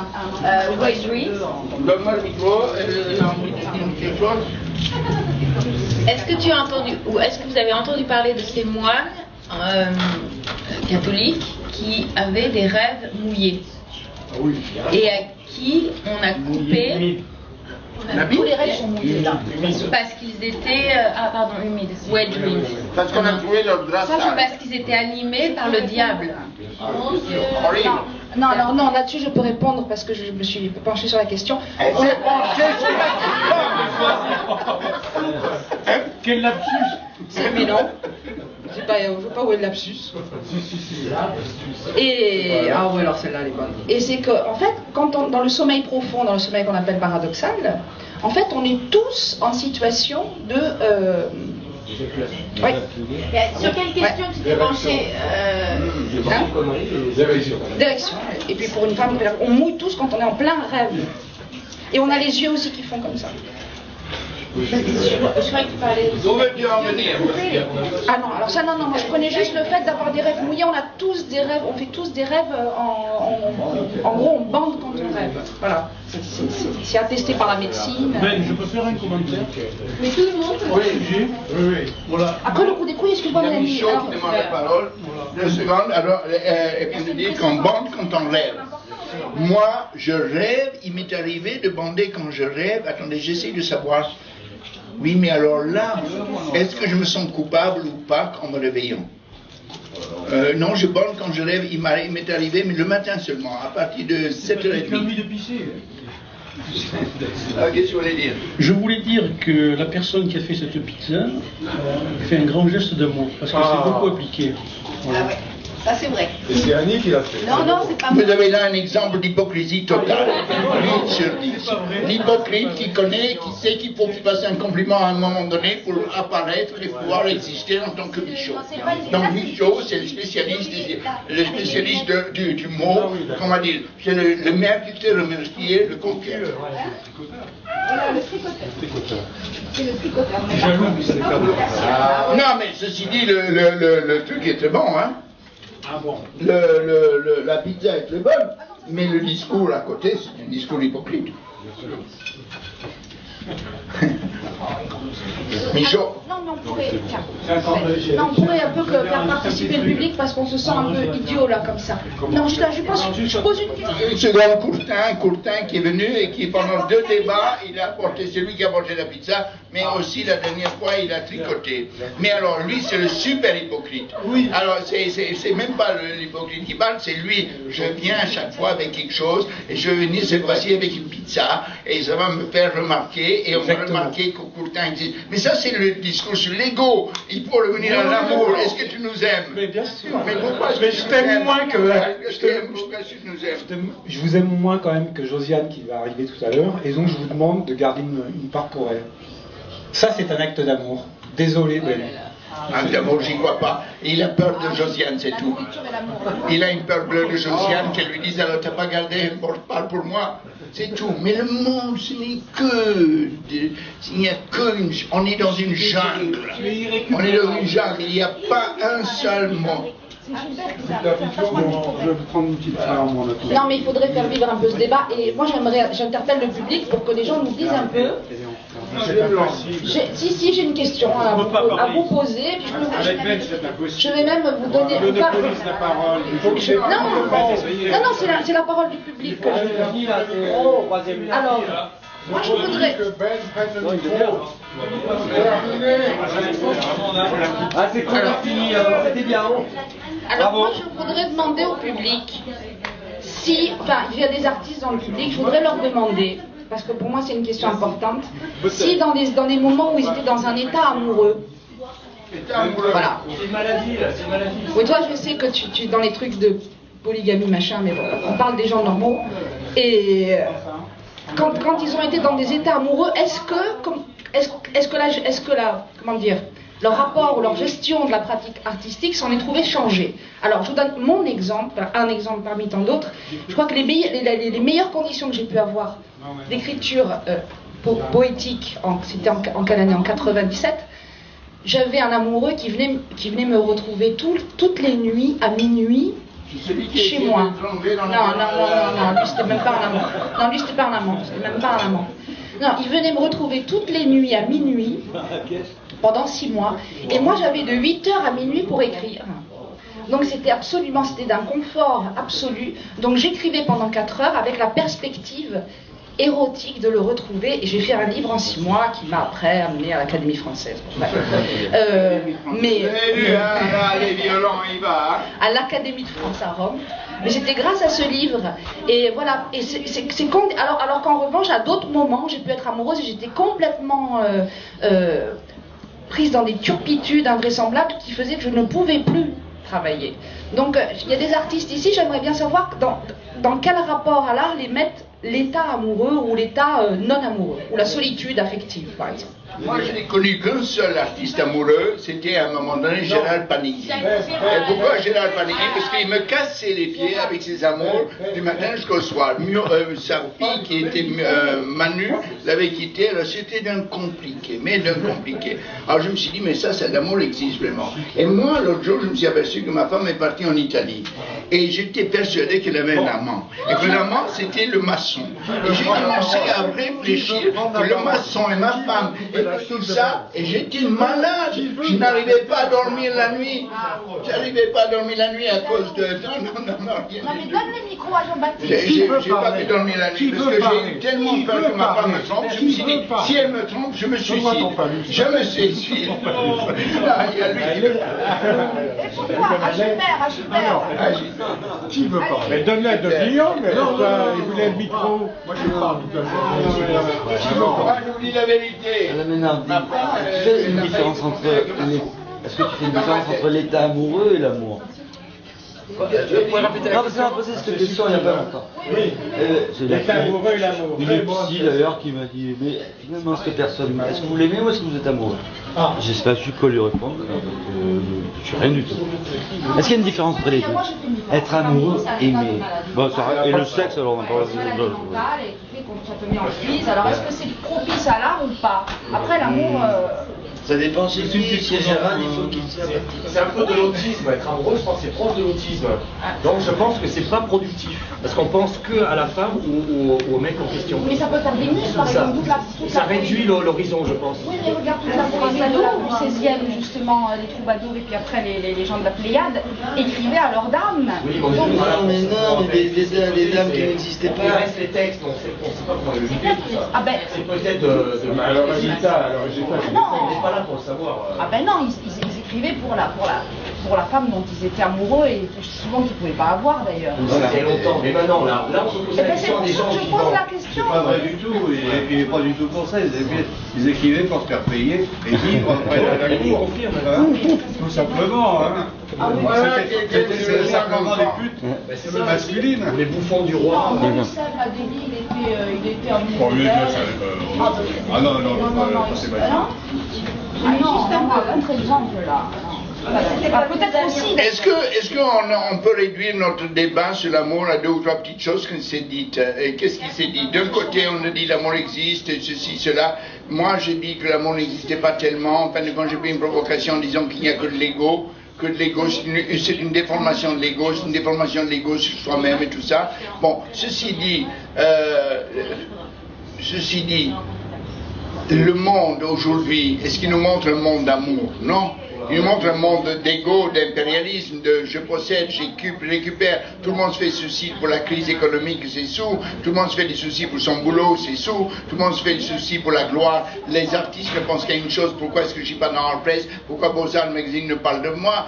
un white dream. Donne-moi le micro. Est-ce que tu as entendu, ou est-ce que vous avez entendu parler de ces moines catholiques qui avaient des rêves mouillés et à qui on a coupé Tous les rêves sont mouillés. parce qu'ils étaient humides, wet dreams. Parce qu'on a trouvé leur grâce. Parce qu'ils étaient animés par le diable. Horrible. Non, là-dessus je peux répondre parce que je me suis penchée sur la question. Elle s'est penchée sur la question. Quel lapsus? Mais non. Je ne sais pas où est le lapsus. Et ah ouais, alors celle-là elle est bonne. Et c'est que en fait, quand dans le sommeil profond, dans le sommeil qu'on appelle paradoxal, en fait, on est tous en situation de Sur quelle question tu t'es penché? D'érection. Et puis pour une femme, on mouille tous quand on est en plein rêve. Et on a les yeux aussi qui font comme ça. Je croyais que tu parlais. Où veux-tu en venir? Ah non, alors ça non, moi je prenais juste le fait d'avoir des rêves mouillés. On a tous des rêves, on fait tous des rêves en gros on bande quand on rêve. Voilà, c'est attesté par la médecine. Ben, je peux faire un commentaire? Mais tout le monde peut. Oui. Voilà. Après le coup des couilles, excuse-moi Il y a mon ami. Michaud qui demande la parole. 2 secondes. Alors, elle vient de dire qu'on bande quand on rêve. Moi, je rêve, il m'est arrivé de bander quand je rêve. Attendez, j'essaie de savoir. Oui, mais alors là, est-ce que je me sens coupable ou pas en me réveillant? Non, je borne quand je rêve, il m'est arrivé, mais le matin seulement, à partir de 7h30. J'ai envie de pisser. Qu'est-ce que tu voulais dire? Je voulais dire que la personne qui a fait cette pizza fait un grand geste d'amour, parce que c'est beaucoup appliqué. Voilà. Ah ouais, ça c'est vrai. Et c'est Annie qui l'a fait. Non, non, c'est pas Vous vrai. avez là un exemple d'hypocrisie totale. 8 sur 10. L'hypocrite qui connaît, qui sait qu'il faut qu'il fasse un compliment à un moment donné pour apparaître et pouvoir exister en tant que Michaud. Donc Michaud, c'est le spécialiste du mot, comment dire, c'est le maire qui te remercie, le coquin. Voilà, le tricoteur. C'est le tricoteur. Non, mais ceci dit, le truc est très bon, hein. Ah bon? La pizza est très bonne, mais le discours à côté, c'est un discours hypocrite. Michaud. Non, mais on pourrait, on pourrait un peu faire participer le public parce qu'on se sent un peu idiot là comme ça. Non, je pose une question. Une seconde, Courtin qui est venu et qui pendant 2 débats, il a apporté, c'est lui qui a apporté la pizza, mais aussi la dernière fois il a tricoté. Mais alors lui c'est le super hypocrite. Oui. Alors c'est même pas l'hypocrite qui parle, c'est lui. Je viens à chaque fois avec quelque chose et je vais venir cette fois-ci avec une pizza et ça va me faire remarquer et on va remarquer que Courtin existe. Mais ça c'est le discours sur l'ego. Il faut revenir à l'amour. Est-ce que tu nous aimes? Mais bien sûr. Mais pourquoi est-ce que tu je t'aime moins que... Je vous aime moins quand même que Josiane qui va arriver tout à l'heure, et donc je vous demande de garder une part pour elle. Ça c'est un acte d'amour. Désolé Ben. Acte d'amour, j'y crois pas. Il a peur de Josiane, c'est tout. Il a une peur bleue de Josiane qu'elle lui dise alors t'as pas gardé, parle pour moi. C'est tout. Mais le monde, ce n'est que... Il n'y a qu'une... On est dans une jungle. On est dans une jungle. Il n'y a pas un seul mot. Je vais prendre une petite fleur en Non, mais il faudrait faire vivre un peu ce débat. Et moi, j'interpelle le public pour que les gens nous disent un peu. Si, j'ai une question à vous poser. Puis je vais même vous donner. La parole. Non, c'est la parole du public que je veux. Alors, moi, je voudrais. Que Ben prenne le micro. Ah, c'est cool, fini, c'était bien. Alors moi je voudrais demander au public si, enfin il y a des artistes dans le public, je voudrais leur demander, parce que pour moi c'est une question importante, si dans des moments où ils étaient dans un état amoureux, voilà. C'est une maladie là, c'est une maladie. Oui, toi je sais que tu es dans les trucs de polygamie machin, mais bon, on parle des gens normaux, et quand ils ont été dans des états amoureux, est-ce que comment dire, leur rapport ou leur gestion de la pratique artistique s'en est trouvé changé. Alors, je vous donne mon exemple, un exemple parmi tant d'autres. Je crois que les meilleures conditions que j'ai pu avoir d'écriture poétique, c'était en quelle année? En 97. J'avais un amoureux qui venait me retrouver toutes les nuits à minuit chez moi. Non, lui c'était même pas un amant. Non, lui c'était pas un amant, c'était même pas un amant. Non, il venait me retrouver toutes les nuits à minuit pendant 6 mois. Et moi j'avais de 8h à minuit pour écrire. Donc c'était d'un confort absolu. Donc j'écrivais pendant 4 heures avec la perspective érotique de le retrouver, et j'ai fait un livre en 6 mois qui m'a après amené à l'Académie française. À l'Académie de France à Rome. Mais c'était grâce à ce livre. Et voilà. Et c'est con. Alors qu'en revanche, à d'autres moments, j'ai pu être amoureuse et j'étais complètement prise dans des turpitudes invraisemblables qui faisaient que je ne pouvais plus travailler. Donc il y a des artistes ici, j'aimerais bien savoir dans quel rapport à l'art les mettent l'état amoureux ou l'état non amoureux, ou la solitude affective par exemple. Moi je n'ai connu qu'un seul artiste amoureux, c'était à un moment donné Gérald Panighi. Et pourquoi Gérald Panighi? Parce qu'il me cassait les pieds avec ses amours du matin jusqu'au soir. Sa fille qui était Manu l'avait quitté, alors c'était d'un compliqué, Alors je me suis dit mais ça l'amour existe vraiment. Et moi l'autre jour je me suis aperçu que ma femme est partie en Italie. Et j'étais persuadé qu'elle avait un amant. Et que l'amant c'était le maçon. Et j'ai commencé à réfléchir que le maçon et ma femme et tout ça, et j'étais malade. Je n'arrivais pas à dormir la nuit. J'arrivais pas à dormir la nuit à cause de... Non, mais donne le micro à Jean-Baptiste. J'ai pas pu dormir la nuit parce que j'ai eu tellement peur que ma femme me trompe. Je me suis dit, si elle me trompe, je me suicide. Je me suicide. pourquoi? À Gilbert. Qui veut parler? Mais donne-le à Guillaume, mais il voulait le micro. Moi je parle tout à fait. Je vous dis la vérité. Madame Ménard, tu fais une différence entre est-ce que tu fais une différence entre l'état amoureux et l'amour? Non, parce qu'on m'a posé cette question il n'y a pas longtemps. Oui. L'état amoureux et l'amour. Une psy d'ailleurs qui m'a dit, mais finalement cette personne, est-ce que vous l'aimez ou est-ce que vous êtes amoureux? J'ai pas su quoi lui répondre, je suis rien du tout. Est-ce qu'il y a une différence entre les deux? Être amoureux, aimer. Bon, et le sexe, alors on en parle. Ça te met en crise. Alors est-ce que c'est propice à l'art ou pas? Après l'amour. Ça dépend chez qui, chez Gérard, il faut qu'il soit. C'est un peu de l'autisme, être amoureux, je pense que c'est proche de l'autisme. Donc je pense que c'est pas productif. Parce qu'on pense que à la femme ou au mec en question. Mais ça peut faire des muscles, par exemple, ça réduit l'horizon, je pense. Oui, mais regarde toute la troubadour du 16e, justement, les troubadours, et puis après les gens de la Pléiade, écrivaient à leurs dames. Oui, bon, mais des dames qui n'existaient pas. Il reste les textes, on ne sait pas comment le juger, tout ça. C'est peut-être de mal. Alors, résultat, on n'est pas là pour le savoir. Ah ben non, ils écrivaient pour la femme dont ils étaient amoureux et souvent qu'ils ne pouvaient pas avoir d'ailleurs. Ça fait longtemps, mais maintenant, là on se pose la question des gens qui vont. C'est pas vrai du tout, ils n'écrivaient pas du tout pour ça, ils écrivaient pour se faire payer et vivre après la cour. Tout simplement. C'était le sacrement des putes masculines. Les bouffons du roi. Il était en Ah non, c'est pas ça. Ah non, juste un autre exemple là. Peut-être aussi. Est-ce qu'on peut réduire notre débat sur l'amour à deux ou trois petites choses qui s'est dites? Qu'est-ce qui s'est dit? D'un côté, on a dit l'amour existe, ceci, cela. Moi, j'ai dit que l'amour n'existait pas tellement. Enfin, quand j'ai fait une provocation en disant qu'il n'y a que de l'ego, c'est une déformation de l'ego, c'est une déformation de l'ego sur soi-même et tout ça. Bon, ceci dit, le monde aujourd'hui, est-ce qu'il nous montre un monde d'amour? Non. Il nous montre un monde d'ego, d'impérialisme, de je possède, récupère. Tout le monde se fait souci pour la crise économique, c'est sous. Tout le monde se fait des soucis pour son boulot, c'est sous. Tout le monde se fait des soucis pour la gloire. Les artistes ne pensent qu'à une chose, pourquoi est-ce que je ne suis pas dans la presse? Pourquoi Beaux-Arts Magazine ne parle de moi?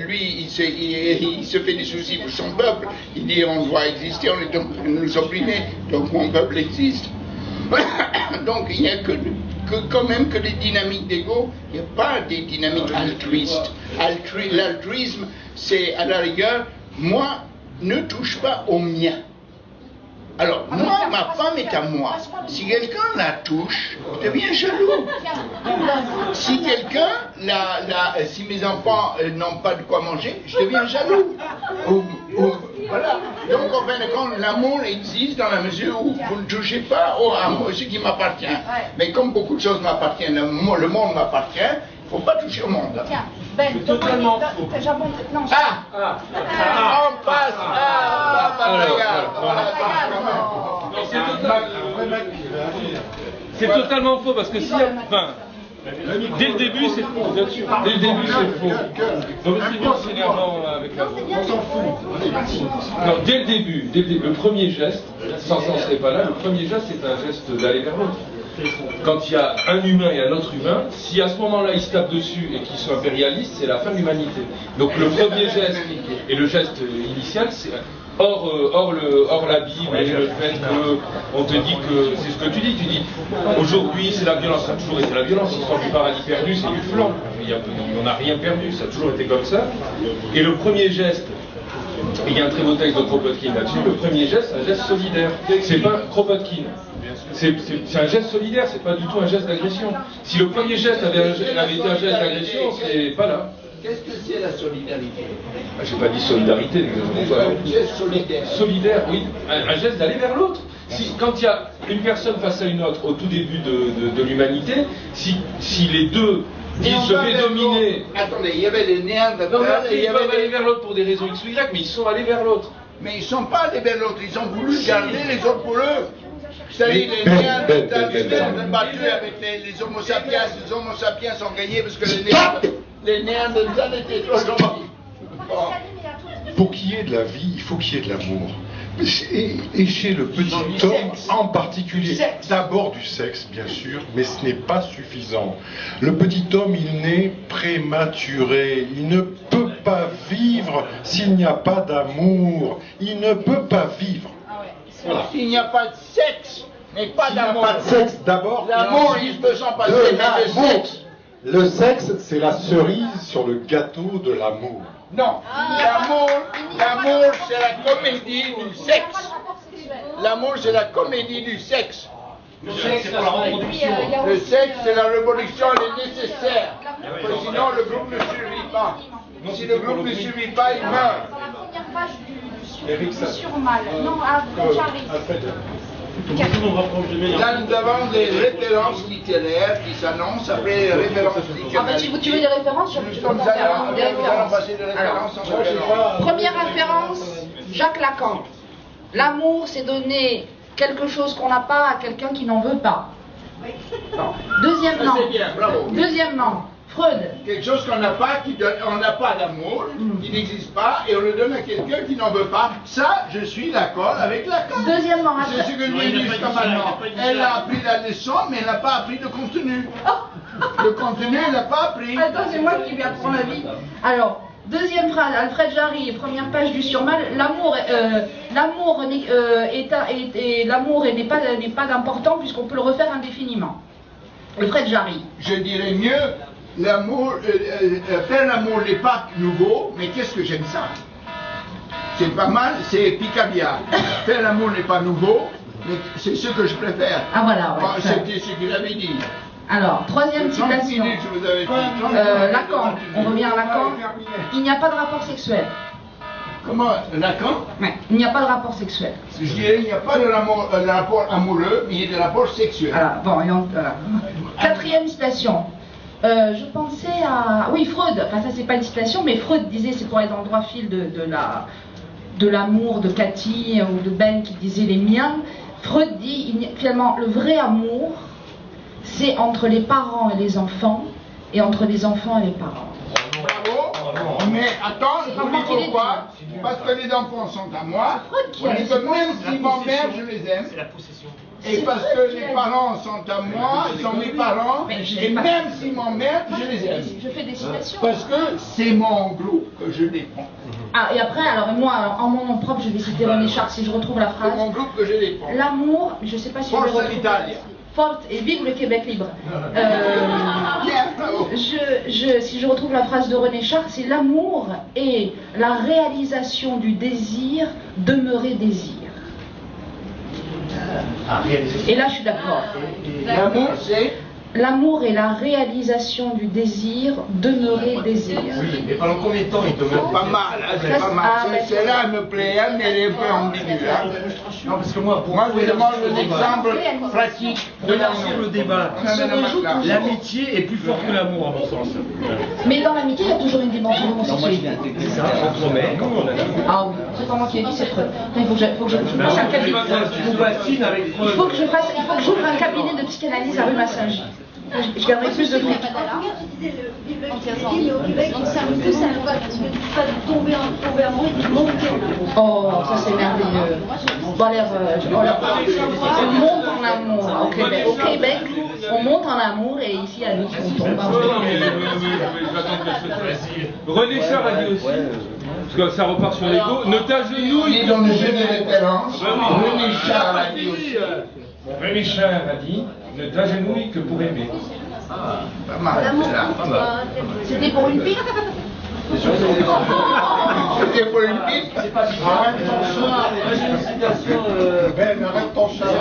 Lui, il se fait des soucis pour son peuple. Il dit on doit exister, on est donc nous opprimer, donc mon peuple existe. Donc il n'y a quand même que des dynamiques d'ego, il n'y a pas des dynamiques altruistes. L'altruisme, c'est à la rigueur, moi, ne touche pas au mien. Alors, moi, ma femme est à moi. Si quelqu'un la touche, je deviens jaloux. Si quelqu'un, si mes enfants n'ont pas de quoi manger, je deviens jaloux. Voilà. Donc, en fin de compte, l'amour existe dans la mesure où vous ne touchez pas à ce qui m'appartient. Mais comme beaucoup de choses m'appartiennent, le monde m'appartient, il ne faut pas toucher au monde. Tiens, Ben, totalement faux. On passe c'est totalement faux parce que si, enfin, dès le début c'est faux, bien sûr. Dès le début c'est faux. Donc c'est bien énervant avec la voix. On s'en fout. Non, dès le début, le premier geste, sans ça on serait pas là, le premier geste c'est un geste d'aller vers l'autre. Quand il y a un humain et un autre humain, si à ce moment-là ils se tapent dessus et qu'ils sont impérialistes, c'est la fin de l'humanité. Donc le premier geste et le geste initial, c'est hors la Bible et le fait qu'on te dit que c'est ce que tu dis aujourd'hui c'est la violence, ça a toujours été la violence, l'histoire du paradis perdu c'est du flanc, on n'a rien perdu, ça a toujours été comme ça. Et le premier geste, et il y a un très beau texte de Kropotkin là-dessus, le premier geste c'est un geste solidaire, c'est pas Kropotkin. C'est un geste solidaire, c'est pas du tout un geste d'agression. Si le premier geste avait été un geste d'agression, c'est pas là. Qu'est-ce que c'est la solidarité? J'ai pas dit solidarité, un geste solidaire. Solidaire, oui, un geste d'aller vers l'autre. Quand il y a une personne face à une autre au tout début de l'humanité, si les deux disent je vais dominer. Attendez, il y avait les Néandertals et il y avait aller vers l'autre pour des raisons X ou Y, mais ils sont allés vers l'autre. Mais ils ne sont pas allés vers l'autre, ils ont voulu garder les autres pour eux. Vous savez, les Néandertals se sont battus avec les Homo sapiens. Les Homo sapiens ont gagné parce que les Néandertals étaient trop gentils. Pour qu'il y ait de la vie, il faut qu'il y ait de l'amour. Et chez le petit homme en particulier, d'abord du sexe bien sûr, mais ce n'est pas suffisant. Le petit homme, il naît prématuré, il ne peut pas vivre s'il n'y a pas d'amour. Il ne peut pas vivre. Voilà. S'il n'y a pas de sexe, mais pas d'amour. Pas de sexe, d'abord. L'amour, il peut s'en passer, mais le sexe. Le sexe, c'est la cerise sur le gâteau de l'amour. Non, l'amour, c'est la comédie du sexe. L'amour, c'est la comédie du sexe. Le sexe, c'est pour la reproduction. Le sexe, c'est la reproduction, elle est nécessaire. Sinon, le groupe ne survit pas. Si le groupe ne survit pas, il meurt. Dans la première page du surmal. Non, j'arrive. Là, nous avons des références littéraires qui s'annoncent après les références littéraires. Ah, tu veux des références? Je peux en faire des références. Alors, première référence, Jacques Lacan. L'amour, c'est donner quelque chose qu'on n'a pas à quelqu'un qui n'en veut pas. Bon. Deuxièmement, Freud. Quelque chose qu'on n'a pas, on n'a pas d'amour, qui n'existe pas, et on le donne à quelqu'un qui n'en veut pas. Ça, je suis d'accord avec Lacan. Deuxièmement, c'est ce que je lui ai dit jusqu'à maintenant. Elle a appris la leçon, mais elle n'a pas appris le contenu. Le contenu, elle n'a pas appris. Attends, c'est moi qui lui apprends la vie. Alors, deuxième phrase, Alfred Jarry, première page du surmal. L'amour n'est pas d'important puisqu'on peut le refaire indéfiniment. Alfred Jarry. Je dirais mieux. L'amour, faire l'amour n'est pas nouveau, mais qu'est-ce que j'aime ça? C'est pas mal, c'est Picabia. Faire l'amour n'est pas nouveau, mais c'est ce que je préfère. Ah voilà, ouais, c'était ce qu'il avait dit. Alors, troisième citation. Lacan, on revient à Lacan. Il n'y a pas de rapport sexuel. Comment? Lacan? Ouais, il n'y a pas de rapport sexuel. Je dirais il n'y a pas de rapport amoureux, mais il y a des rapports sexuels. Voilà, bon, quatrième citation. Je pensais à... Oui, Freud, enfin ça c'est pas une citation, mais Freud disait, c'est pour être dans le droit fil de l'amour de Cathy ou de Ben qui disait les miens. Freud dit, finalement, le vrai amour, c'est entre les parents et les enfants, et entre les enfants et les parents. Bravo, mais attends, je vous dis pourquoi. Parce que les enfants sont à moi, et que même si mon mère, je les aime, et parce que les parents sont à moi, ils sont mes parents, et même si mon mère, je les aime. Je fais des citations. Parce que c'est mon groupe que je défends. Ah, et après, alors moi, en mon nom propre, je vais citer René Char, si je retrouve la phrase. C'est mon groupe que je défends. L'amour, je sais pas si Forza je le retrouve. l'Italie. Forte et vive le Québec libre. Si je retrouve la phrase de René Char, c'est l'amour est la réalisation du désir demeurer désir. Et là, je suis d'accord. L'amour, c'est l'amour est la réalisation du désir demeurer désir. Oui, mais pendant combien de temps il demeure? Pas mal, hein, c'est pas mal. Celle-là, elle me plaît, hein, mais elle est un peu ambiguë. Hein. Non, parce que moi, pour moi, je demande un exemple pratique de lancer le débat. L'amitié est plus forte que l'amour, à mon sens. Mais dans l'amitié, il y a toujours une dimension homosexuelle. C'est ça, entre mecs. Ah oui, c'est pas moi qui ai dit, c'est Freud. Il faut que je fasse un cabinet. Il faut que j'ouvre un cabinet de psychanalyse à rue Massingy. Je garderai plus de fric. Oh, ça c'est merveilleux. Bon, on monte en amour au Québec. Au Québec, on monte en amour et ici à nous, on tombe. René Char a dit aussi, parce que ça repart sur l'ego, ne t'agenouille. Il est dans le jeu de référence. René Char a dit aussi. René Char a dit, ne t'agenouille que pour aimer. Ah, pas mal. C'était pour une pipe. C'était pour une pipe. C'est pas arrête ton chat. J'ai une citation. Ben, arrête ton chat.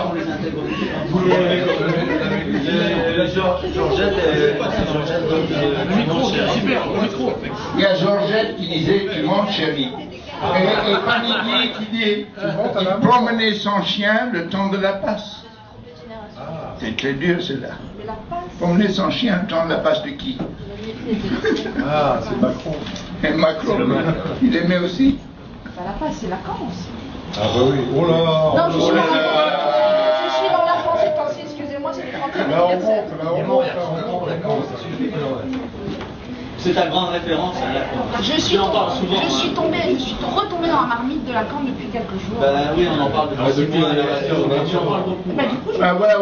Georgette, il y a Georgette qui disait tu montes chérie. Et Paniquier qui dit il promenait son chien le temps de la passe. C'est très dur celle-là. Promener son chien le temps de la passe de qui? Ah, c'est Macron. Et Macron, il aimait aussi. Ça la passe, c'est la Corse. Ah bah oui, oh là. Non, je suis dans la pensée pensée, excusez-moi, c'est le 31e anniversaire. C'est ta grande référence à Lacan. Je suis retombée dans la marmite de Lacan depuis quelques jours. Ben oui, on en parle depuis Voilà.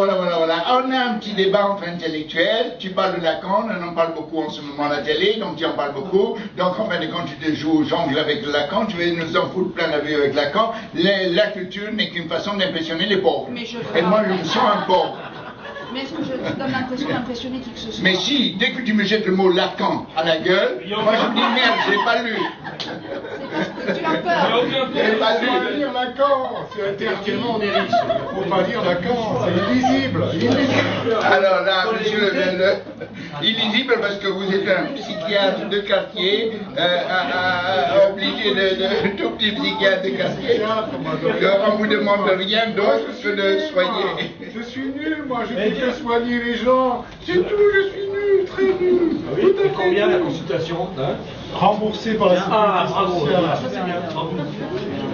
On a un petit débat entre intellectuels. Tu parles de Lacan, on en parle beaucoup en ce moment à la télé, donc tu en parles beaucoup. Donc en fin de compte, tu te joues, jongles avec le Lacan, tu vas nous en foutre plein la vue avec Lacan. La culture n'est qu'une façon d'impressionner les pauvres. Et moi, je me sens un pauvre. Mais est-ce que je donne l'impression d'impressionner qui que ce soit? Mais si, dès que tu me jettes le mot Lacan à la gueule, moi je me dis merde, je l'ai pas lu. Tu as peur. Je l'ai pas lu. Il faut pas lire Lacan, c'est intellectuellement on est riche. Il ne faut pas lire Lacan, c'est illisible. Alors là, monsieur illisible parce que vous êtes un psychiatre de quartier, obligé de tout petit psychiatre de quartier. On vous demande rien d'autre que de soigner. Je suis nul, moi, je fais que soigner les gens. C'est tout, je suis nul, très nul. Oui, et combien la consultation Remboursé par la sécurité sociale.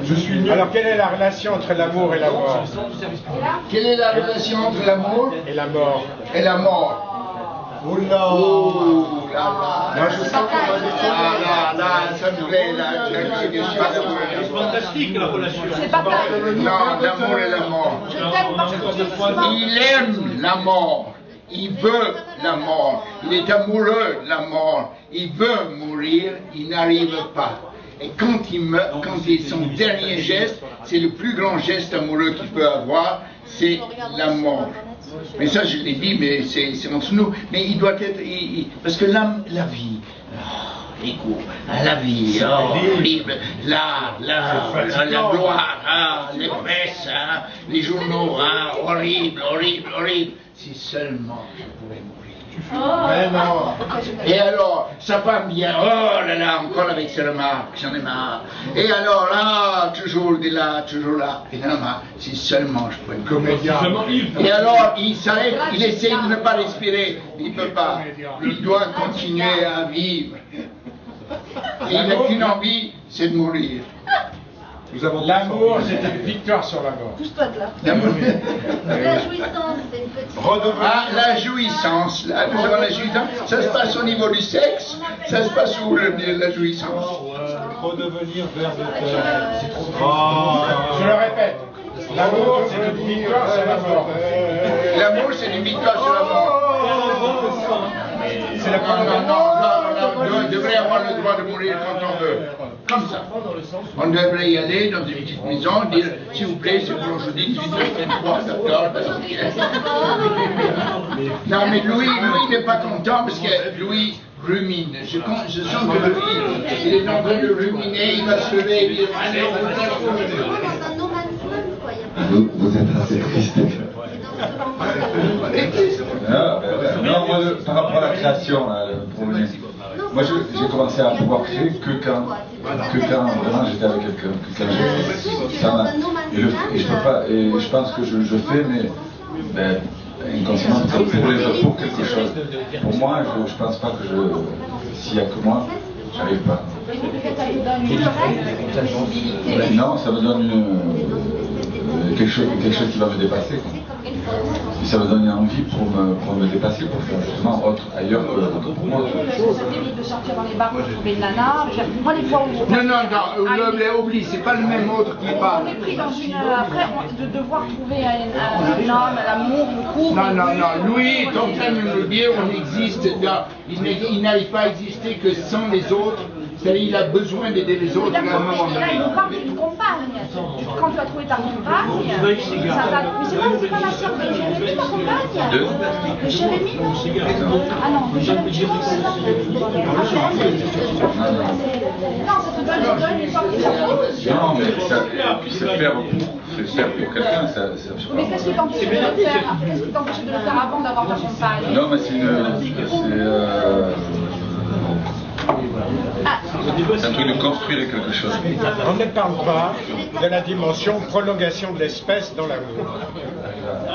Je suis nul. Alors, quelle est la relation entre l'amour et la mort? Quelle est la relation entre l'amour et la mort? Et la mort. Oh là! Oh là là! Moi, je sens qu'on va descendre. Là, ça me plaît, là. C'est fantastique la relation. C'est pas pareil. Non, l'amour et la mort. Je t'aime parce que tu es Il aime la mort. Il veut la mort. Il est amoureux de la mort. Il veut mourir. Il n'arrive pas. Et quand il meurt, quand c'est son dernier geste, c'est le plus grand geste amoureux qu'il peut avoir, c'est la mort. Mais ça, je l'ai dit, mais c'est entre nous. Mais il doit être... parce que la vie... les coups, la vie, horrible, la gloire, les presses, les journaux, horrible. Si seulement je pouvais mourir. Mais non. Et alors, sa femme vient, oh là là, encore avec ses remarques, j'en ai marre. Et alors, toujours là, et là, si seulement je pouvais mourir. Et alors, il s'arrête, il essaie de ne pas respirer, il ne peut pas. Il doit continuer à vivre. Et il n'a qu'une envie, c'est de mourir. L'amour, c'est une victoire sur la mort. Pousse-toi de là. La jouissance, c'est une petite... La jouissance, ça se passe au niveau du sexe, ça se passe où la jouissance? Redevenir vers de terre. C'est trop tard. Je le répète. L'amour, c'est une victoire sur la mort. L'amour, c'est une victoire sur la mort. C'est la première. On devrait avoir le droit de mourir quand on veut. Comme ça. On devrait y aller dans une petite maison, dire s'il vous plaît, c'est pour aujourd'hui 18h33, d'accord. Non, mais Louis n'est pas content parce que Louis rumine. Je sens que Louis, il est en train de ruminer, il va se lever et dire Vous êtes assez triste. Non, moi, par rapport à la création, moi j'ai commencé à pouvoir créer que quand vraiment j'étais avec quelqu'un. Et je peux pas, et je pense que je fais, mais inconsciemment pour quelque chose. Pour moi, je pense pas que s'il y a que moi, j'arrive pas. Non, ça me donne quelque chose qui va me dépasser. Et ça me donne une envie pour me dépasser, pour faire justement autre ailleurs que pour moi. Ça t'évite de sortir dans les bars pour trouver une nana. Moi, les fois où... Non, oublie, c'est pas le même autre qui parle. On est pris dans une... Après, de devoir trouver un homme, l'amour, le couple... Non, Louis est en train de nous dire qu'on existe, il n'arrive pas à exister que sans les autres. C'est-à-dire qu'il a besoin d'aider les autres à un moment donné. Là, il nous parle d'une compagne. Quand tu as trouvé ta compagne, ça va... Mais c'est pas la sœur de Jérémy, ta compagne? De Jérémy, non? Ah non, de Jérémy, non, ça te donne une sorte de... Non, mais se faire pour quelqu'un, ça mais qu'est-ce qui t'empêche de le faire? Qu'est-ce qui t'empêche de le faire avant d'avoir ta compagne? Non, mais c'est un truc de construire quelque chose. On ne parle pas de la dimension prolongation de l'espèce dans l'amour.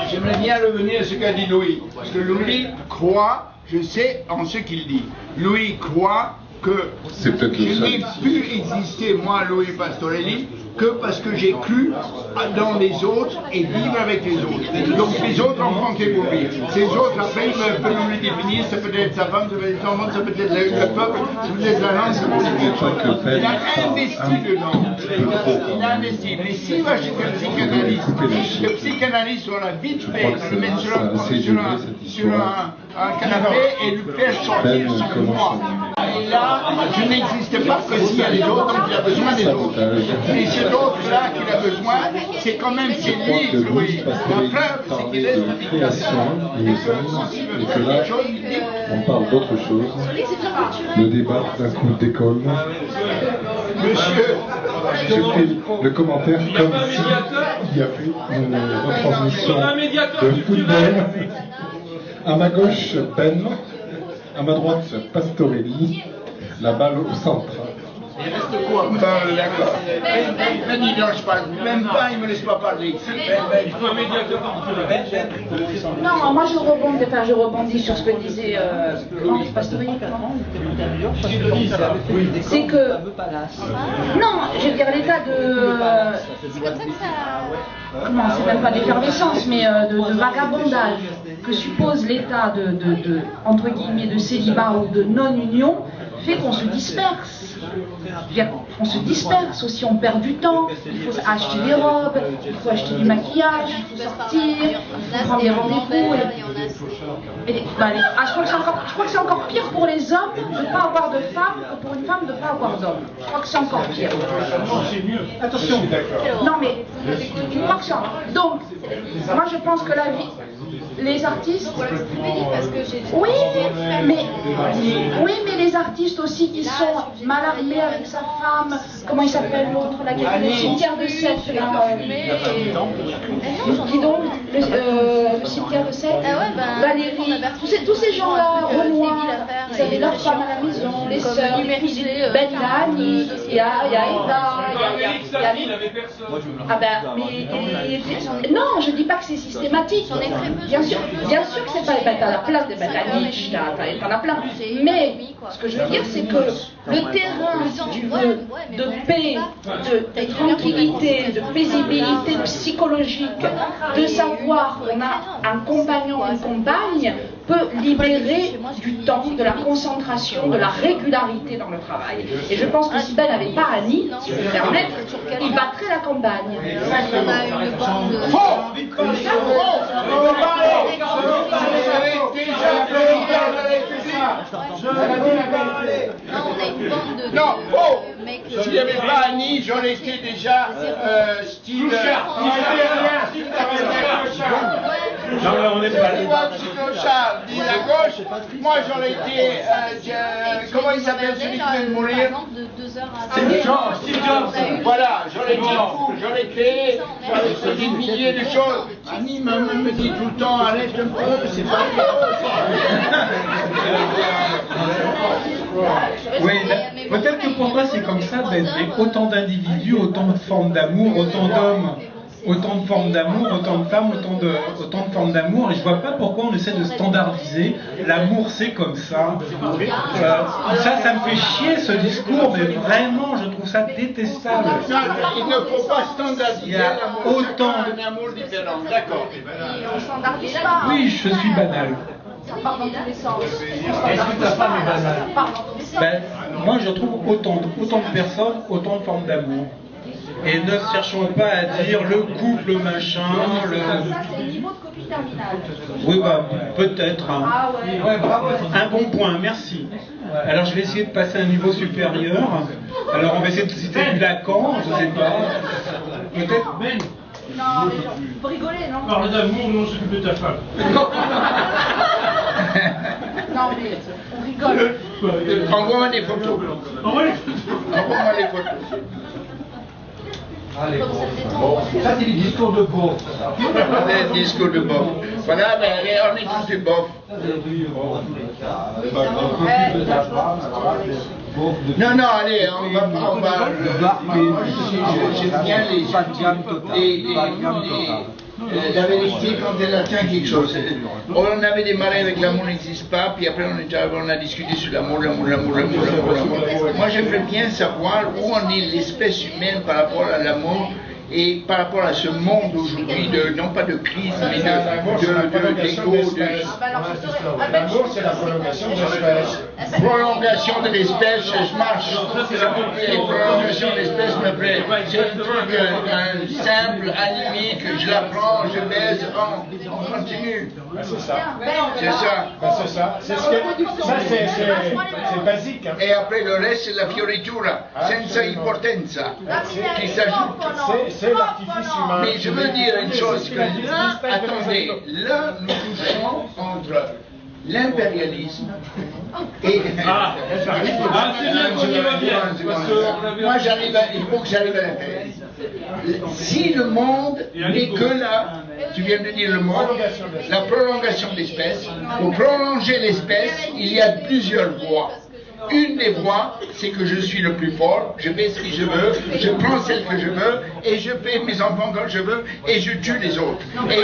J'aimerais bien revenir à ce qu'a dit Louis. Parce que Louis croit, je sais, en ce qu'il dit. Louis croit que je n'ai pu exister, moi, Louis Pastorelli, que parce que j'ai cru dans les autres et vivre avec les autres. Donc les autres en font qu'ils vont vivre. Ces autres, après, ils peuvent nous les définir, ça peut être sa femme, ça peut être son monde, ça peut être le peuple, ça peut être la langue, ça peut être quelque chose. Il a investi dedans. Il a investi. Mais si moi j'étais un psychanalyste, le psychanalyste, on l'a vite fait, le mettre sur un canapé et lui faire sortir son moi. Et là, je n'existe pas que s'il y a les autres, donc il a besoin des autres. Et ces autres-là qu'il a besoin, c'est quand même ses livres, Louis. La preuve, c'est qu'il laisse la création, et que là, on parle d'autre chose. Le débat d'un coup d'école. Monsieur, je fais le commentaire comme s'il y avait une retransmission de football. À ma gauche, Ben. À ma droite, Pastorelli, la balle au centre. Il reste quoi? D'accord. Ben, il ne lâche pas, même pas, il ne me laisse pas parler. Non, moi je rebondis sur ce que disait Pastorelli. C'est que, non, je veux dire l'état de, comment, c'est même pas d'effervescence, mais de vagabondage que suppose l'état de, entre guillemets, de célibat ou de non-union, fait qu'on se disperse. On se disperse aussi, on perd du temps, il faut acheter des robes, il faut acheter du maquillage, il faut sortir, il faut prendre des rendez-vous. Je crois que c'est encore pire pour les hommes de ne pas avoir de femmes que pour une femme de ne pas avoir d'homme. Je crois que c'est encore pire. Attention. Non mais, je crois que ça. Donc, moi je pense que la vie... Les artistes, oui, mais les artistes aussi qui sont mal armés avec sa femme, comment il s'appelle l'autre, là, qui est le cimetière de Sète, qui donc, le cimetière de Sète, Valérie, tous ces gens-là, Renoir, ils avaient leur femme à la maison, les sœurs, Ben Lani, il y a Eva, il y a les... Ah ben, mais non, je dis pas que c'est systématique, Bien sûr que c'est pas, t'as la place des Nietzsche, t'en as plein. Mais ce que je veux dire, c'est que le terrain, si tu veux, de paix, de tranquillité, de paisibilité psychologique, de savoir qu'on a un compagnon, une compagne, peut libérer du temps, de la concentration, de la régularité dans le travail. Et je pense que si Ben n'avait pas Annie, si je peux me permettre, il battrait la campagne. Non, s'il n'y avait pas Annie, j'aurais été déjà style... Non, là, on n'est pas là. Dit à gauche, moi j'aurais été... comment il s'appelle celui qui vient de mourir? Steve Jobs. Voilà, j'aurais été fou, j'aurais créé des milliers de choses. Annie me dit tout le temps, arrête un peu, c'est pas Oui, peut-être que pour toi c'est comme ça, Ben, mais autant d'individus, autant de formes d'amour, autant d'hommes, autant de formes d'amour, autant de femmes, autant de formes d'amour, et je vois pas pourquoi on essaie de standardiser. L'amour c'est comme ça. Ça me fait chier ce discours, mais vraiment je trouve ça détestable. Il ne faut pas standardiser l'amour. Autant d'amour différent, d'accord. On standardise pas. Oui, je suis banal. Ça part dans tous les sens. Est-ce que ta femme est banale? Ben, moi je trouve autant de personnes, autant de formes d'amour. Et ne cherchons pas à dire le couple machin, le... Ça c'est le niveau de copie terminale. Oui, bah, peut-être. Hein. Ah ouais. Un bon point, merci. Alors je vais essayer de passer à un niveau supérieur. Alors on va essayer de citer du Lacan, je sais pas. Peut-être. Non, mais faut rigoler, non? Parle d'amour, non, s'occupe de ta femme. Non, mais on rigole. Envoie-moi des photos. Envoie-moi les photos. Allez, bon. Ça, c'est les discours de beauf. Les discours de beauf. Voilà, mais on est tous des beaufs. Non, allez, on va. J'aime bien La vérité, quand elle atteint quelque chose. On avait démarré avec l'amour n'existe pas, puis après on a discuté sur l'amour. Moi j'aimerais bien savoir où en est l'espèce humaine par rapport à l'amour et par rapport à ce monde aujourd'hui, non pas de crise, mais d'égo. L'amour, c'est la prolongation de l'espèce. Prolongation de l'espèce, je marche. Prolongation de l'espèce me plaît. C'est un truc simple, animé, que je l'apprends, je baise, on continue. C'est ça. C'est ça. C'est ça. C'est basique. Hein. Et après le reste, c'est la fioritura, senza importanza, qui s'ajoute. C'est l'artifice humain. Mais je veux dire une chose, que là, attendez, là nous touchons entre l'impérialisme et... Moi j'arrive il faut que j'arrive à l'impérialisme. Si le monde n'est que là, tu viens de dire le mot, la prolongation de l'espèce, pour prolonger l'espèce, il y a plusieurs voies. Une des voies, c'est que je suis le plus fort, je fais ce que je veux, je prends celle que je veux, et je fais mes enfants comme je veux, et je tue les autres. Et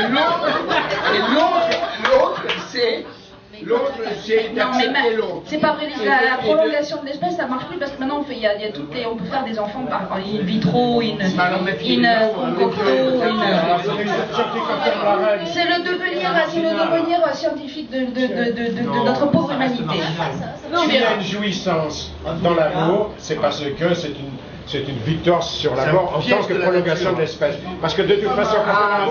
l'autre, c'est... L'autre, c'est d'accepter l'autre. C'est pas vrai, la prolongation de l'espèce, ça marche plus parce que maintenant on peut faire des enfants par in vitro, c'est le devenir scientifique de notre pauvre humanité. S'il y a une jouissance dans l'amour, c'est parce que c'est une victoire sur la mort en tant que prolongation de l'espèce. Parce que de toute façon,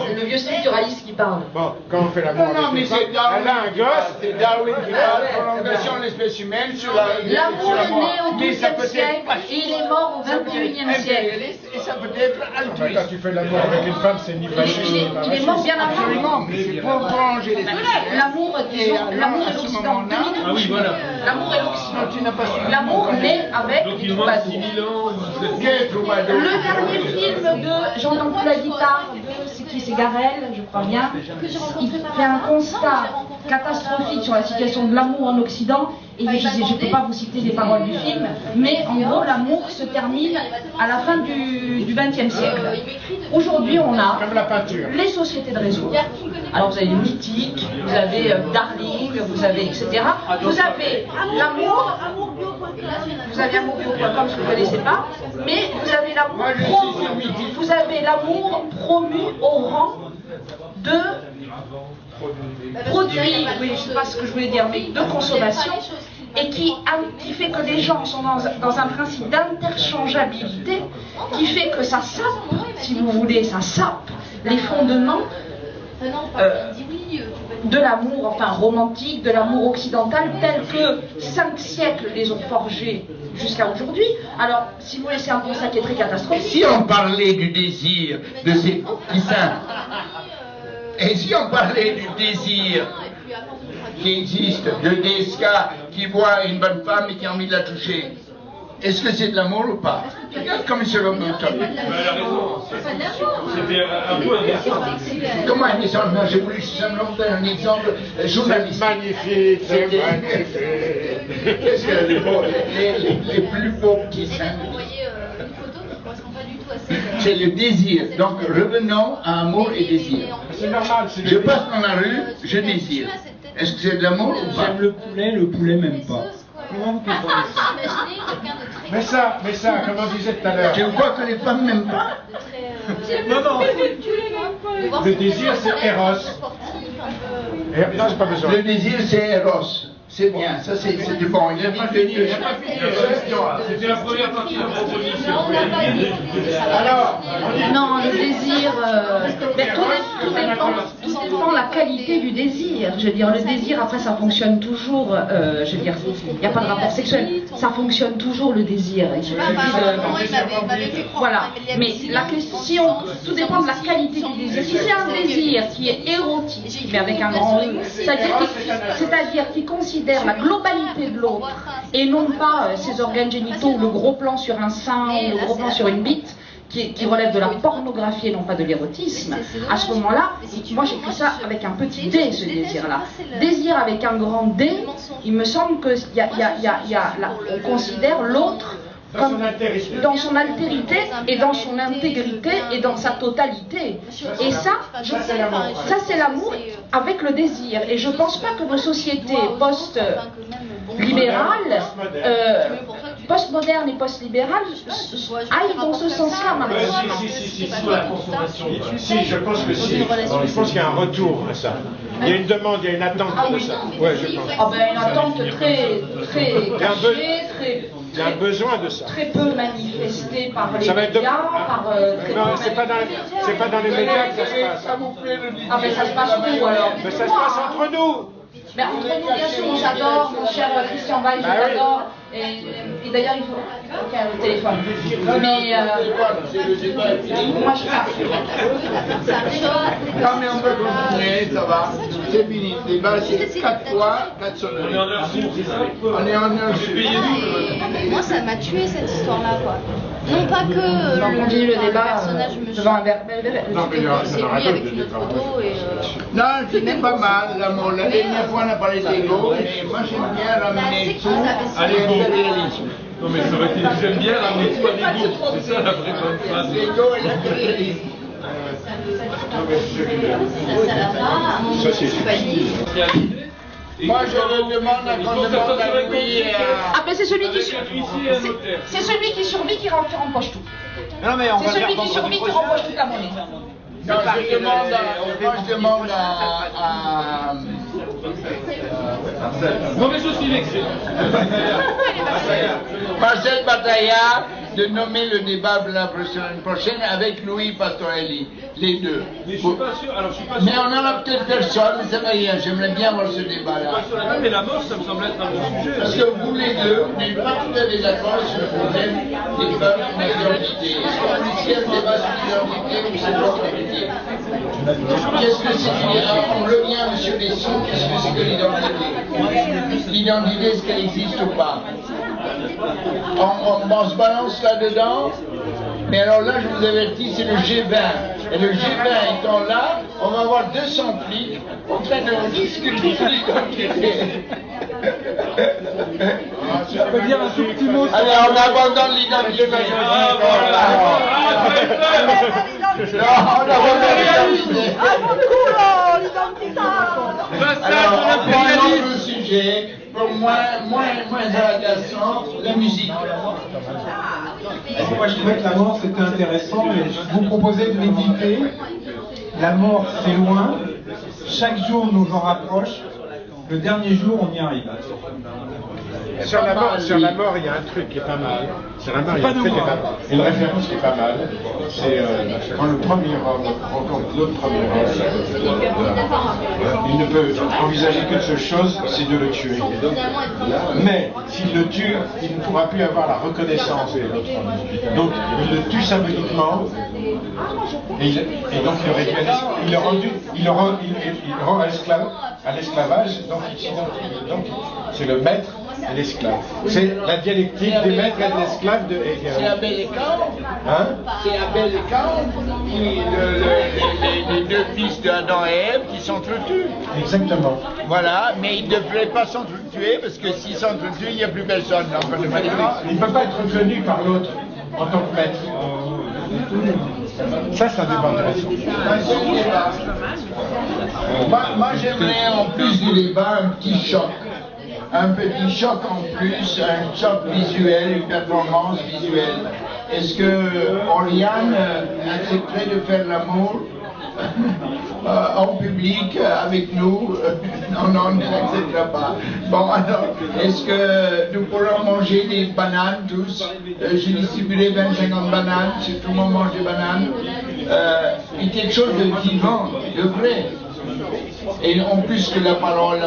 c'est le vieux structuraliste qui parle. Bon, quand on fait l'amour, elle a un gosse, c'est Darwin qui parle, prolongation de l'espèce humaine sur la l'amour est né au XIIe siècle et il est mort au XXIe siècle. Et ça peut être altruiste. Quand tu fais l'amour avec une femme, c'est ni fasciste. Il est mort bien avant. Mais c'est pour prolonger l'espèce. L'amour, l'amour est l'Occident. Ah oui, voilà. L'amour est l'Occident. L'amour naît avec les troubadours. Le dernier film de J'entends plus la guitare, c'est Garel, je crois bien, il fait un constat catastrophique sur la situation de l'amour en Occident, et je ne peux pas vous citer les paroles du film, mais en gros l'amour se termine à la fin du XXe siècle. Aujourd'hui on a les sociétés de réseau. Alors vous avez les mythiques, vous avez Darling, vous avez etc. Vous avez l'amour, vous avez amour.com si vous ne connaissez pas, mais vous avez l'amour vous avez l'amour promu au rang de produit, oui, je ne sais pas ce que je voulais dire, mais de consommation, et qui fait que les gens sont dans un principe d'interchangeabilité, qui fait que ça sape, si vous voulez, ça sape les fondements de l'amour, enfin romantique, de l'amour occidental, tel que 5 siècles les ont forgés jusqu'à aujourd'hui. Alors, si vous voulez, c'est un constat qui est très catastrophique. Si on parlait du désir de ces petits seins, et si on parlait du désir qui existe, de DSK qui voit une bonne femme et qui a envie de la toucher, est-ce que c'est de l'amour ou pas? Regarde comme il se remonte. Elle a raison. C'était un peu indécent. Comment indécent? Non, j'ai voulu simplement donner un exemple journaliste. Magnifique, c'est magnifique. Qu'est-ce que les plus beaux petits seins? C'est le désir. Donc revenons à amour et désir. C'est normal. Je passe dans la rue, je désire. Est-ce que c'est de l'amour ou pas? J'aime le poulet m'aime pas. Comment vous comprenez ça? Mais ça, comme on disait tout à l'heure. Tu crois que les femmes n'aiment pas? Non. Le désir, c'est Eros. Non, j'ai pas besoin. Le désir, c'est Eros. C'est bien, ça c'est du bon. Il a pas fini. C'était la première partie de la proposition. Alors, non, le désir, tout dépend de la qualité du désir. Je veux dire, le désir, après, ça fonctionne toujours. Je veux dire, il n'y a pas de rapport sexuel. Ça fonctionne toujours le désir. Il suffit de... Voilà. Mais la question, tout dépend de la qualité du désir. Si c'est un désir qui est érotique, mais avec un grand E, c'est-à-dire qui considère la globalité de l'autre et non pas ses organes génitaux ou le gros plan sur un sein ou le gros plan sur une bite qui relève de la pornographie et non pas de l'érotisme, à ce moment-là, moi j'ai pris ça avec un petit D, ce désir-là. Désir avec un grand D, il me semble qu'on considère l'autre dans son altérité et dans son intégrité et dans sa totalité. Et ça c'est l'amour avec le désir. Et je ne pense pas que nos sociétés post-libérales, postmodernes et post-libérales aillent dans ce sens-là maintenant. Si, je pense que si. Je pense qu'il y a un retour à ça. Il y a une demande, il y a une attente de ça. Ouais, je pense. Ah ben, une attente très cachée, il y a un besoin de ça. Très peu manifesté par les médias, Non, c'est pas dans les médias que ça se passe. Ah mais ça se passe où alors? Mais ça se passe entre nous. Mais entre nous, bien sûr, on s'adore, mon cher Christian Weiss, je t'adore. Et d'ailleurs, il faut le téléphone. Mais moi, je pars. Non, mais on peut continuer, ça va. C'est fini. Le débat, c'est 4 fois, 4 sonneries. On est en heure. Moi, ça m'a tué cette histoire-là, quoi. Non pas que on continue le débat personnage, je me suis devant un verre. c'est lui avec une autre photo et Non, c'était pas mal, l'amour. La dernière fois, on a parlé d'ego, mais moi, j'aime bien ramener tout à l'immatérialisme. Non, mais ça aurait été j'aime bien ramener tout à l'ego. C'est ça la vraie bonne phrase. L'ego et l'immatérialisme. ça c'est Moi, je le demande à qu'on demande à lui. Ah, ben c'est celui qui survit qui rempoche tout. Non, mais on va c'est celui qui survit qui rempoche toute la monnaie. Non, je demande à Non, mais je suis vexé. Marcel Bataillard de nommer le débat la semaine prochaine avec Louis Pastorelli, les deux. Mais je suis pas sûr. Alors, je suis pas sûr. Mais on n'en a peut-être personne, mais ça va rien. J'aimerais bien voir ce débat-là. Mais la mort, ça me semble être un bon sujet. Parce que vous les deux, vous n'êtes pas tout à fait d'accord sur le problème des femmes et de l'identité. Est-ce qu'on puisse faire un débat sur l'identité ou c'est l'autre idée? Qu'est-ce que c'est? On revient à M. Besson, qu'est-ce que c'est que l'identité? L'identité, est-ce qu'elle existe ou pas? On se balance là-dedans, mais alors là, je vous avertis, c'est le G20. Et le G20 étant là, on va avoir 200 flics en train de discuter de l'identité. Je peux dire un tout petit mot. Allez, on abandonne l'identité. Non, on abandonne l'identité. Alors, on prend un autre sujet, pour moins agaçant, la musique. Moi, je trouvais que la mort c'était intéressant et je vous proposais de méditer. La mort c'est loin, chaque jour nous en rapproche, le dernier jour on y arrive. Sur la mort, il y a un truc qui est pas mal. Sur la mort, il y a un truc qui est pas mal. Une référence qui est pas mal. C'est quand le premier homme rencontre l'autre premier homme, il ne peut envisager qu'une seule chose, c'est de le tuer. Mais s'il le tue, il ne pourra plus avoir la reconnaissance de l'autre homme. Donc il le tue symboliquement. Et donc il le rend esclave à l'esclavage. Donc c'est le maître et l'esclave. C'est la dialectique des maîtres et de l'esclave de Hegel. C'est Abel et Cain. Hein? C'est Abel et Cain, les deux fils d'Adam et Ève qui s'entretuent. Exactement. Voilà, mais ils ne devraient pas s'entretuer parce que s'ils s'entretuent, il n'y a plus personne. Il ne peut pas être reconnu par l'autre en tant que maître. Ça, c'est un débat intéressant. Moi, j'aimerais en plus du débat un petit choc. Un petit choc en plus, un choc visuel, une performance visuelle. Est-ce que Oriane accepterait de faire l'amour en public avec nous? Non, elle n'acceptera pas. Bon, alors, est-ce que nous pourrons manger des bananes tous? Je distribuerai 50 bananes, si tout le monde mange des bananes. Et quelque chose de vivant, de vrai. Et en plus que la parole.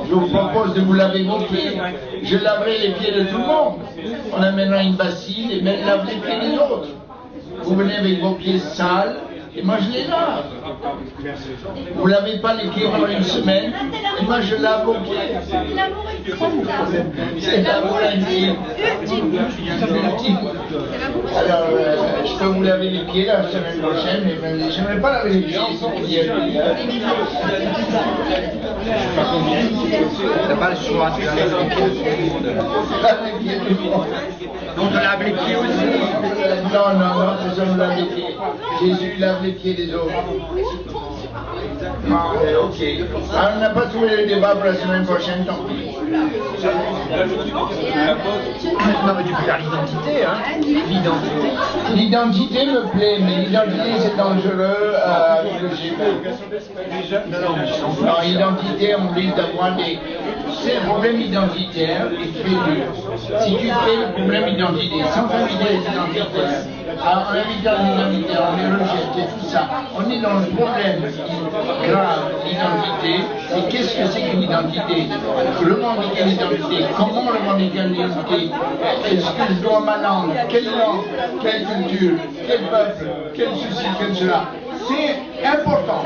Je vous propose de vous laver vos pieds. Je laverai les pieds de tout le monde. On amènera une bassine et laver les pieds des autres. Vous venez avec vos pieds sales Et moi je les lave. Vous ne lavez pas les pieds pendant une semaine, et moi je lave vos pieds. C'est l'amour intime. Alors, je peux vous laver les pieds la semaine prochaine, mais j'aimerais pas laver les pieds. T'as pas le choix, tu laves les pieds de tout le monde. Donc on lave les pieds aussi. Non, personne ne lave les pieds. Jésus lave les pieds des autres. Ah, ok. Alors, on n'a pas trouvé le débat pour la semaine prochaine, tant pis. Non, mais tu peux faire l'identité, hein. L'identité me plaît, mais l'identité c'est dangereux avec le schéma. Non, l'identité, on risque d'avoir des. C'est le problème identitaire qui fait dur. Si tu fais le problème identitaire sans inviter les identitaires, en invitant les identitaires, on les rejette et tout ça, on est dans le problème grave d'identité. Et qu'est-ce que c'est qu'une identité? Revendiquer l'identité. Comment revendiquer l'identité? Est-ce que je dois ma langue? Quelle langue? Quelle culture? Quel peuple? Quel ceci? Quel cela? C'est important.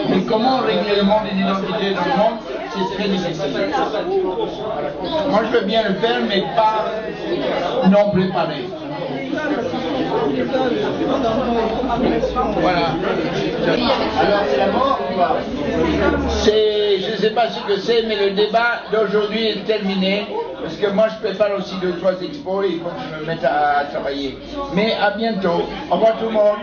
Mais comment régler le monde et l'identité dans le monde? C'est très difficile. Moi je veux bien le faire, mais pas non préparé. Voilà. Alors c'est la mort ou pas? Je ne sais pas ce que c'est, mais le débat d'aujourd'hui est terminé. Parce que moi je prépare aussi 2-3 expos et il faut que je me mette à travailler. Mais à bientôt. Au revoir tout le monde.